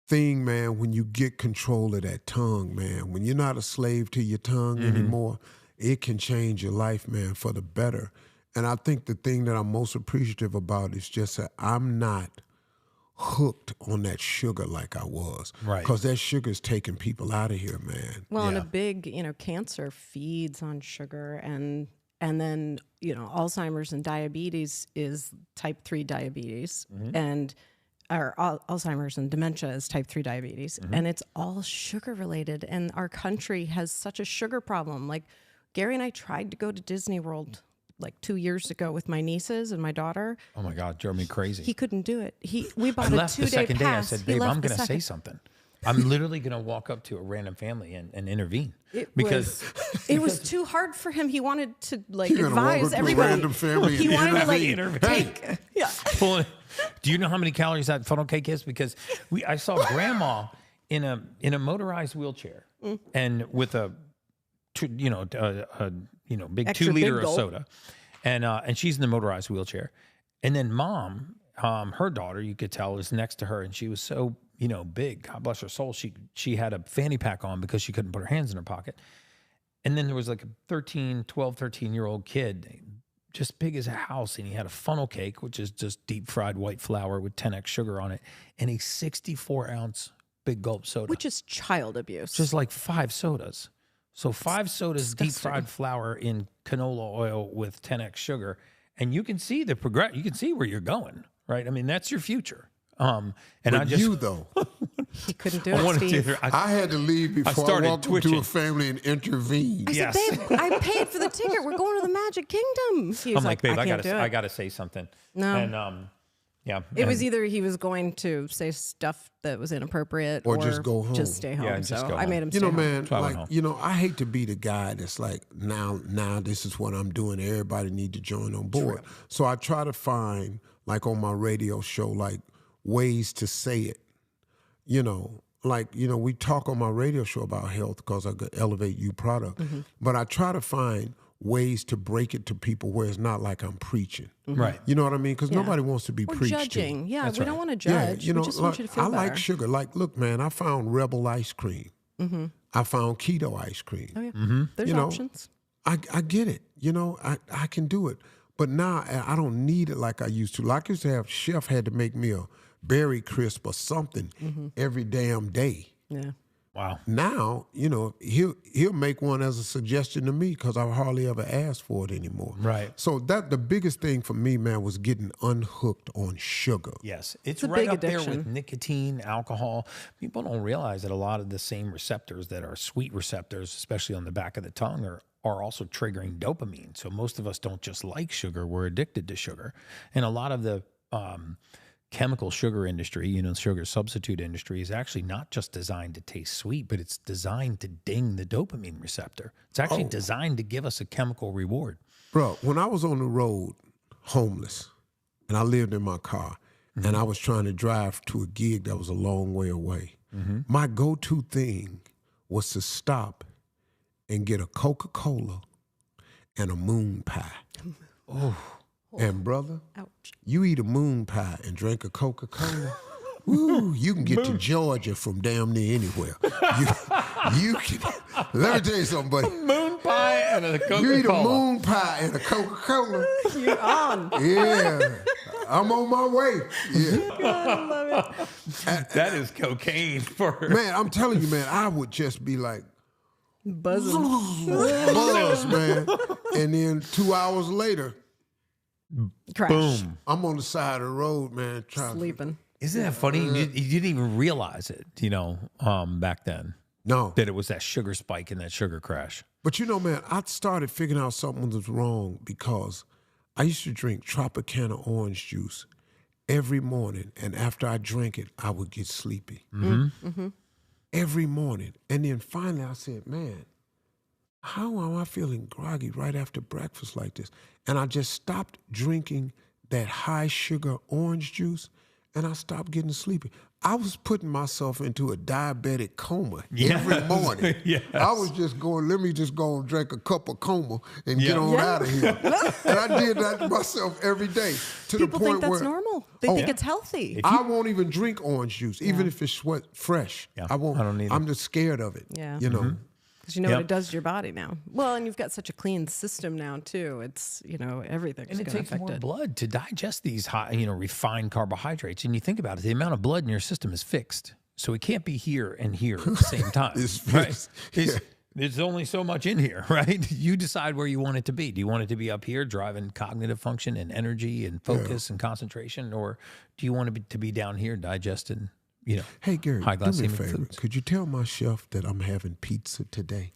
thing, man, when you get control of that tongue, man. When you're not a slave to your tongue anymore, it can change your life, man, for the better. And I think the thing that I'm most appreciative about is just that I'm not hooked on that sugar like I was. Right. Because that sugar's taking people out of here, man. Well, and Yeah. a big, cancer feeds on sugar, and then, Alzheimer's and diabetes is type 3 diabetes, and Alzheimer's and dementia is type 3 diabetes, and it's all sugar related. And our country has such a sugar problem. Like Gary and I tried to go to Disney World like 2 years ago with my nieces and my daughter. Oh my God, drove me crazy. He couldn't do it. We bought I a left 2-day the second day. I pass. said, He babe, left I'm the going to say second. something. I'm literally going to walk up to a random family and intervene because It was too hard for him. He wanted to You're gonna walk advise up to a everybody. random family He and wanted to intervene. take. Yeah. do you know how many calories that funnel cake is? Because I saw grandma in a motorized wheelchair and with a big Extra 2 liter big of gulp. soda, and she's in the motorized wheelchair, and then mom, her daughter, you could tell, was next to her, and she was so big. God bless her soul. She had a fanny pack on because she couldn't put her hands in her pocket. And then there was like a 13-year-old kid just big as a house, and he had a funnel cake, which is just deep fried white flour with 10x sugar on it, and a 64-ounce big gulp soda, Which is child abuse. just like 5 sodas. So 5 sodas, deep disgusting. fried flour in canola oil with 10x sugar, and you can see the progress. You can see where you're going, right? I mean, that's your future. And But I just you though, He couldn't do I it, wanted Steve. to. I had to leave before I started walked twitching. into a family and intervened. I said, Yes. babe, I paid for the ticket. We're going to the Magic Kingdom. He was I'm like, babe, I can't do it. I gotta say something. No. And yeah, It was and- either he was going to say stuff that was inappropriate Or just go home. Just stay home. Yeah, just so go I home. made him You stay know, home. man, why I went like, home. I hate to be the guy that's like, now this is what I'm doing. Everybody need to join on board. So I try to find, like on my radio show, like ways to say it. We talk on my radio show about health because I got Elevate You product. Mm-hmm. But I try to find ways to break it to people where it's not like I'm preaching. right. You know what I mean? Because Yeah. nobody wants to be Or preached judging. to. Yeah, That's we right. don't want to judge. we just want you to feel I better. like sugar. Like, look, man, I found Rebel ice cream. I found keto ice cream. Oh, yeah. There's You know, options. I get it. I can do it. But now I don't need it like I used to. Like I used to have, Chef had to make me a berry crisp or something every damn day. Yeah. Wow. Now, he'll make one as a suggestion to me because I hardly ever ask for it anymore. Right. So the biggest thing for me, man, was getting unhooked on sugar. Yes, it's a right big up there with addiction. nicotine, alcohol. People don't realize that a lot of the same receptors that are sweet receptors, especially on the back of the tongue, are also triggering dopamine. So most of us don't just like sugar; we're addicted to sugar, and a lot of the chemical sugar industry, sugar substitute industry, is actually not just designed to taste sweet, but it's designed to ding the dopamine receptor. It's actually designed to give us a chemical reward. Bro, when I was on the road homeless and I lived in my car and I was trying to drive to a gig that was a long way away, my go-to thing was to stop and get a Coca-Cola and a moon pie. And brother, Ouch. you eat a moon pie and drink a Coca-Cola, woo, you can get to Georgia from damn near anywhere. You can, let me tell you something, buddy. Moon pie and a Coca-Cola. You eat a moon pie and a Coca-Cola. You on. Yeah, I'm on my way. Yeah, God, I love it. That is cocaine for man, I'm telling you, man, I would just be like, Buzzing. buzz, man. And then 2 hours later, Crash. boom. I'm on the side of the road, man, trying Sleeping. Isn't that funny? You didn't even realize it, back then, No. that it was that sugar spike and that sugar crash. But man, I started figuring out something was wrong because I used to drink Tropicana orange juice every morning. And after I drank it, I would get sleepy. Every morning. And then finally I said, man, how am I feeling groggy right after breakfast like this? And I just stopped drinking that high sugar orange juice and I stopped getting sleepy. I was putting myself into a diabetic coma every morning. Yes. I was just going, let me just go and drink a cup of coma and get on Yeah. out of here. And I did that to myself every day to People the point think that's where normal. They think it's healthy. I won't even drink orange juice, even if it's fresh. Yeah, I won't. I don't either. I'm just scared of it. Yeah. Because you know Yep. what it does to your body now. Well, and you've got such a clean system now too. It's everything's And it going to takes affect more it. blood to digest these high, refined carbohydrates. And you think about it, the amount of blood in your system is fixed. So it can't be here and here at the same time. It's right? fixed. There's only so much in here, right? You decide where you want it to be. Do you want it to be up here, driving cognitive function and energy and focus and concentration? Or do you want it to be down here, digesting, Hey, Gary, high do me a glycemic favor. foods? Could you tell my chef that I'm having pizza today?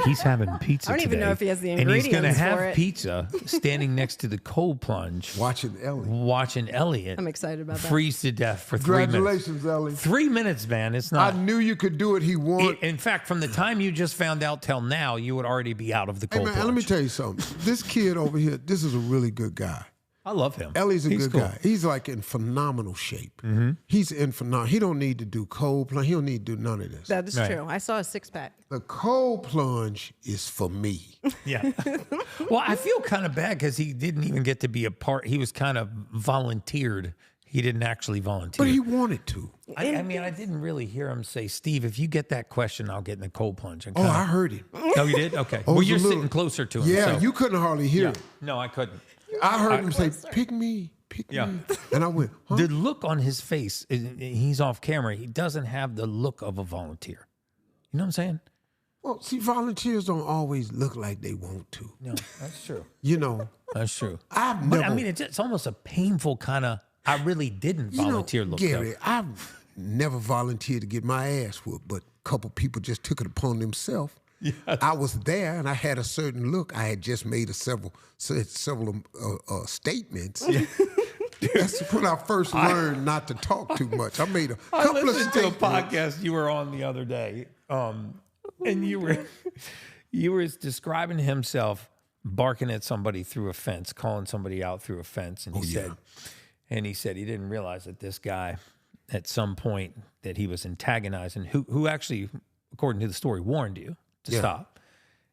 He's having pizza I don't even know today, if he has the and he's going to ingredients have for it. pizza standing next to the cold plunge, Watching Ellie. watching Elliot I'm excited about that. freeze to death for 3 minutes. Congratulations, Ellie. 3 minutes, man. It's I not. knew you could do it. He won. In fact, from the time you just found out till now, you would already be out of the Hey, cold man, let me plunge. tell you something. This kid over here, this is a really good guy. I love him. Ellie's a He's good cool. guy. He's like in phenomenal shape. He's in phenomenal. He don't need to do cold plunge. He don't need to do none of this. That is Right. true. I saw a 6-pack. The cold plunge is for me. Yeah. Well, I feel kind of bad because he didn't even get to be a part. He was kind of volunteered He didn't actually volunteer. But he wanted to. I mean, I didn't really hear him say, Steve, if you get that question, I'll get in the cold plunge. And I heard it. Oh, you did? Okay. Oh, Well, it you're was a little- sitting closer to him. Yeah, so. you couldn't hardly hear Yeah. it. No, I couldn't. I heard him say, pick me, pick Yeah. me. And I went, huh? The look on his face, he's off camera. He doesn't have the look of a volunteer. You know what I'm saying? Well, see, volunteers don't always look like they want to. No, that's true. You know, That's true. I've But never... I mean, it's almost a painful kind of, I really didn't volunteer look. Gary, though. I've never volunteered to get my ass whooped, but a couple people just took it upon themselves. Yes. I was there, and I had a certain look. I had just made several statements. Yeah. That's when I first learned not to talk too much. I made a couple of listened to a statements. podcast you were on the other day, and you were describing himself barking at somebody through a fence, calling somebody out through a fence, and he said he didn't realize that this guy, at some point, that he was antagonizing, who actually, according to the story, warned you to stop,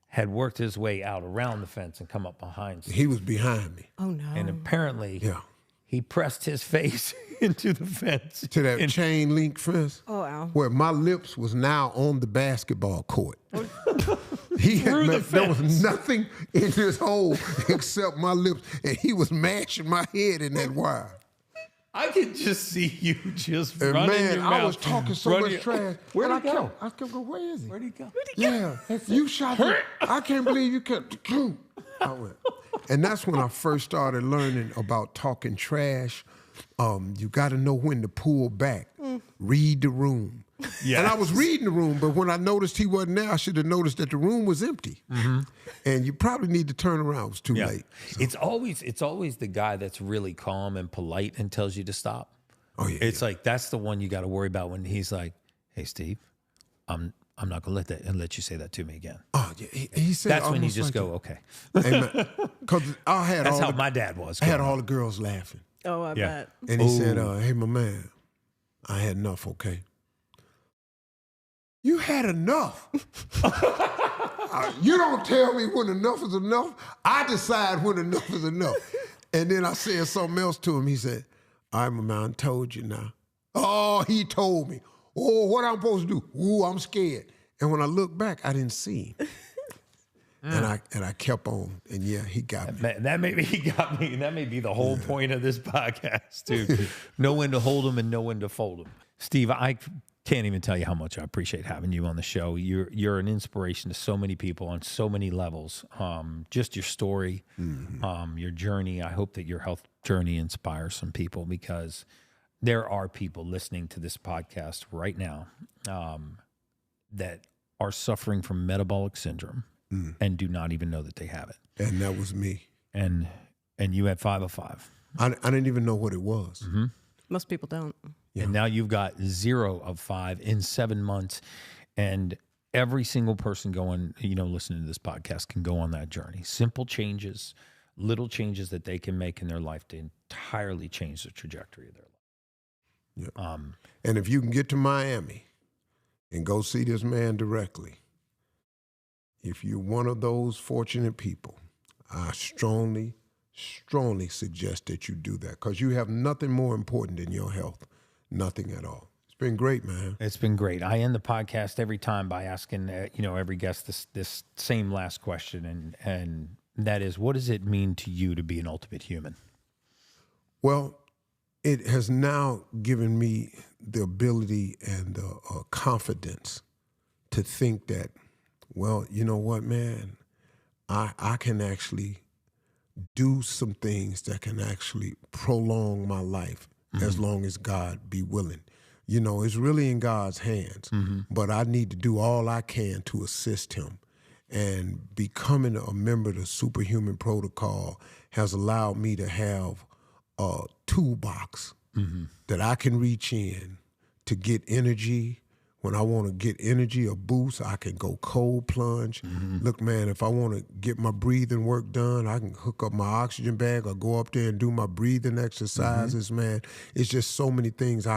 had worked his way out around the fence and come up behind Steve. He was behind me. Oh, no. And apparently, he pressed his face into the fence. To that chain link fence. Oh, wow. Where my lips was now on the basketball court. There was nothing in this hole except my lips, and he was mashing my head in that wire. I could just see you just And running man, your mouth. I was talking so much trash. Where'd And he go? I kept going, where is he? Where'd he go? Yeah, you shot me. I can't believe you kept. I went. And that's when I first started learning about talking trash. You got to know when to pull back. Read the room. Yes. And I was reading the room, but when I noticed he wasn't there, I should have noticed that the room was empty. Mm-hmm. And you probably need to turn around. It was too late. So. It's always the guy that's really calm and polite and tells you to stop. Oh yeah. It's like that's the one you got to worry about when he's like, "Hey, Steve, I'm not gonna let you say that to me again." Oh yeah. He said that's when you just like go, "Okay." Because I had that's all how my dad was. I had all the girls laughing. Oh, I bet. And he said, "Hey, my man, I had enough. Okay." You had enough. You don't tell me when enough is enough. I decide when enough is enough. And then I said something else to him. He said, all right, my man, I told you now. Oh, he told me. Oh, what I'm supposed to do? Ooh, I'm scared. And when I looked back, I didn't see him. And I kept on. And yeah, he got me. That he got me. That may be the whole point of this podcast, too. Know when to hold them and know when to fold them. Steve, I can't even tell you how much I appreciate having you on the show. You're an inspiration to so many people on so many levels. Just your story, your journey. I hope that your health journey inspires some people, because there are people listening to this podcast right now that are suffering from metabolic syndrome and do not even know that they have it. And that was me. And you had 505. I didn't even know what it was. Mm-hmm. Most people don't. Yeah. And now you've got 0 of 5 in 7 months. And every single person listening to this podcast can go on that journey. Simple changes, little changes that they can make in their life to entirely change the trajectory of their life. Yeah. And if you can get to Miami and go see this man directly, if you're one of those fortunate people, I strongly suggest that you do that, because you have nothing more important than your health. Nothing at all. It's been great, man. It's been great. I end the podcast every time by asking, every guest this same last question, and that is, what does it mean to you to be an ultimate human? Well, it has now given me the ability and the confidence to think that, well, you know what, man, I can actually do some things that can actually prolong my life. As long as God be willing. It's really in God's hands. But I need to do all I can to assist him. And becoming a member of the Superhuman Protocol has allowed me to have a toolbox that I can reach in to get energy. When I want to get energy, a boost, I can go cold plunge. Look, man, if I want to get my breathing work done, I can hook up my oxygen bag or go up there and do my breathing exercises, man. It's just so many things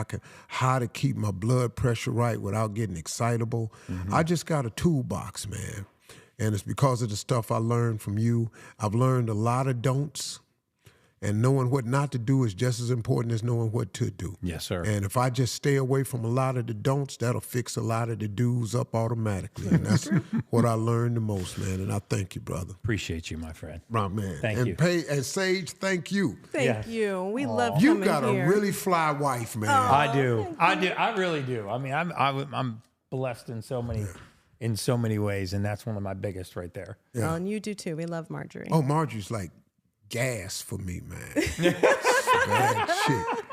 how to keep my blood pressure right without getting excitable. I just got a toolbox, man. And it's because of the stuff I learned from you. I've learned a lot of don'ts, And knowing what not to do is just as important as knowing what to do. Yes, sir. And if I just stay away from a lot of the don'ts, that'll fix a lot of the do's up automatically. And that's what I learned the most, man. And I thank you, brother. Appreciate you, my friend. Right, man. Thank you. And Sage, thank you. Thank you. We love coming You got here. a really fly wife, man. I do. I really do. I mean, I'm blessed in so many ways, and that's one of my biggest right there. Well, and you do too. We love Marjorie. Oh, Marjorie's like gas for me, man. Bad chick.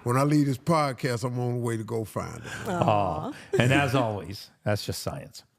When I leave this podcast, I'm on the way to go find her. And as always, that's just science.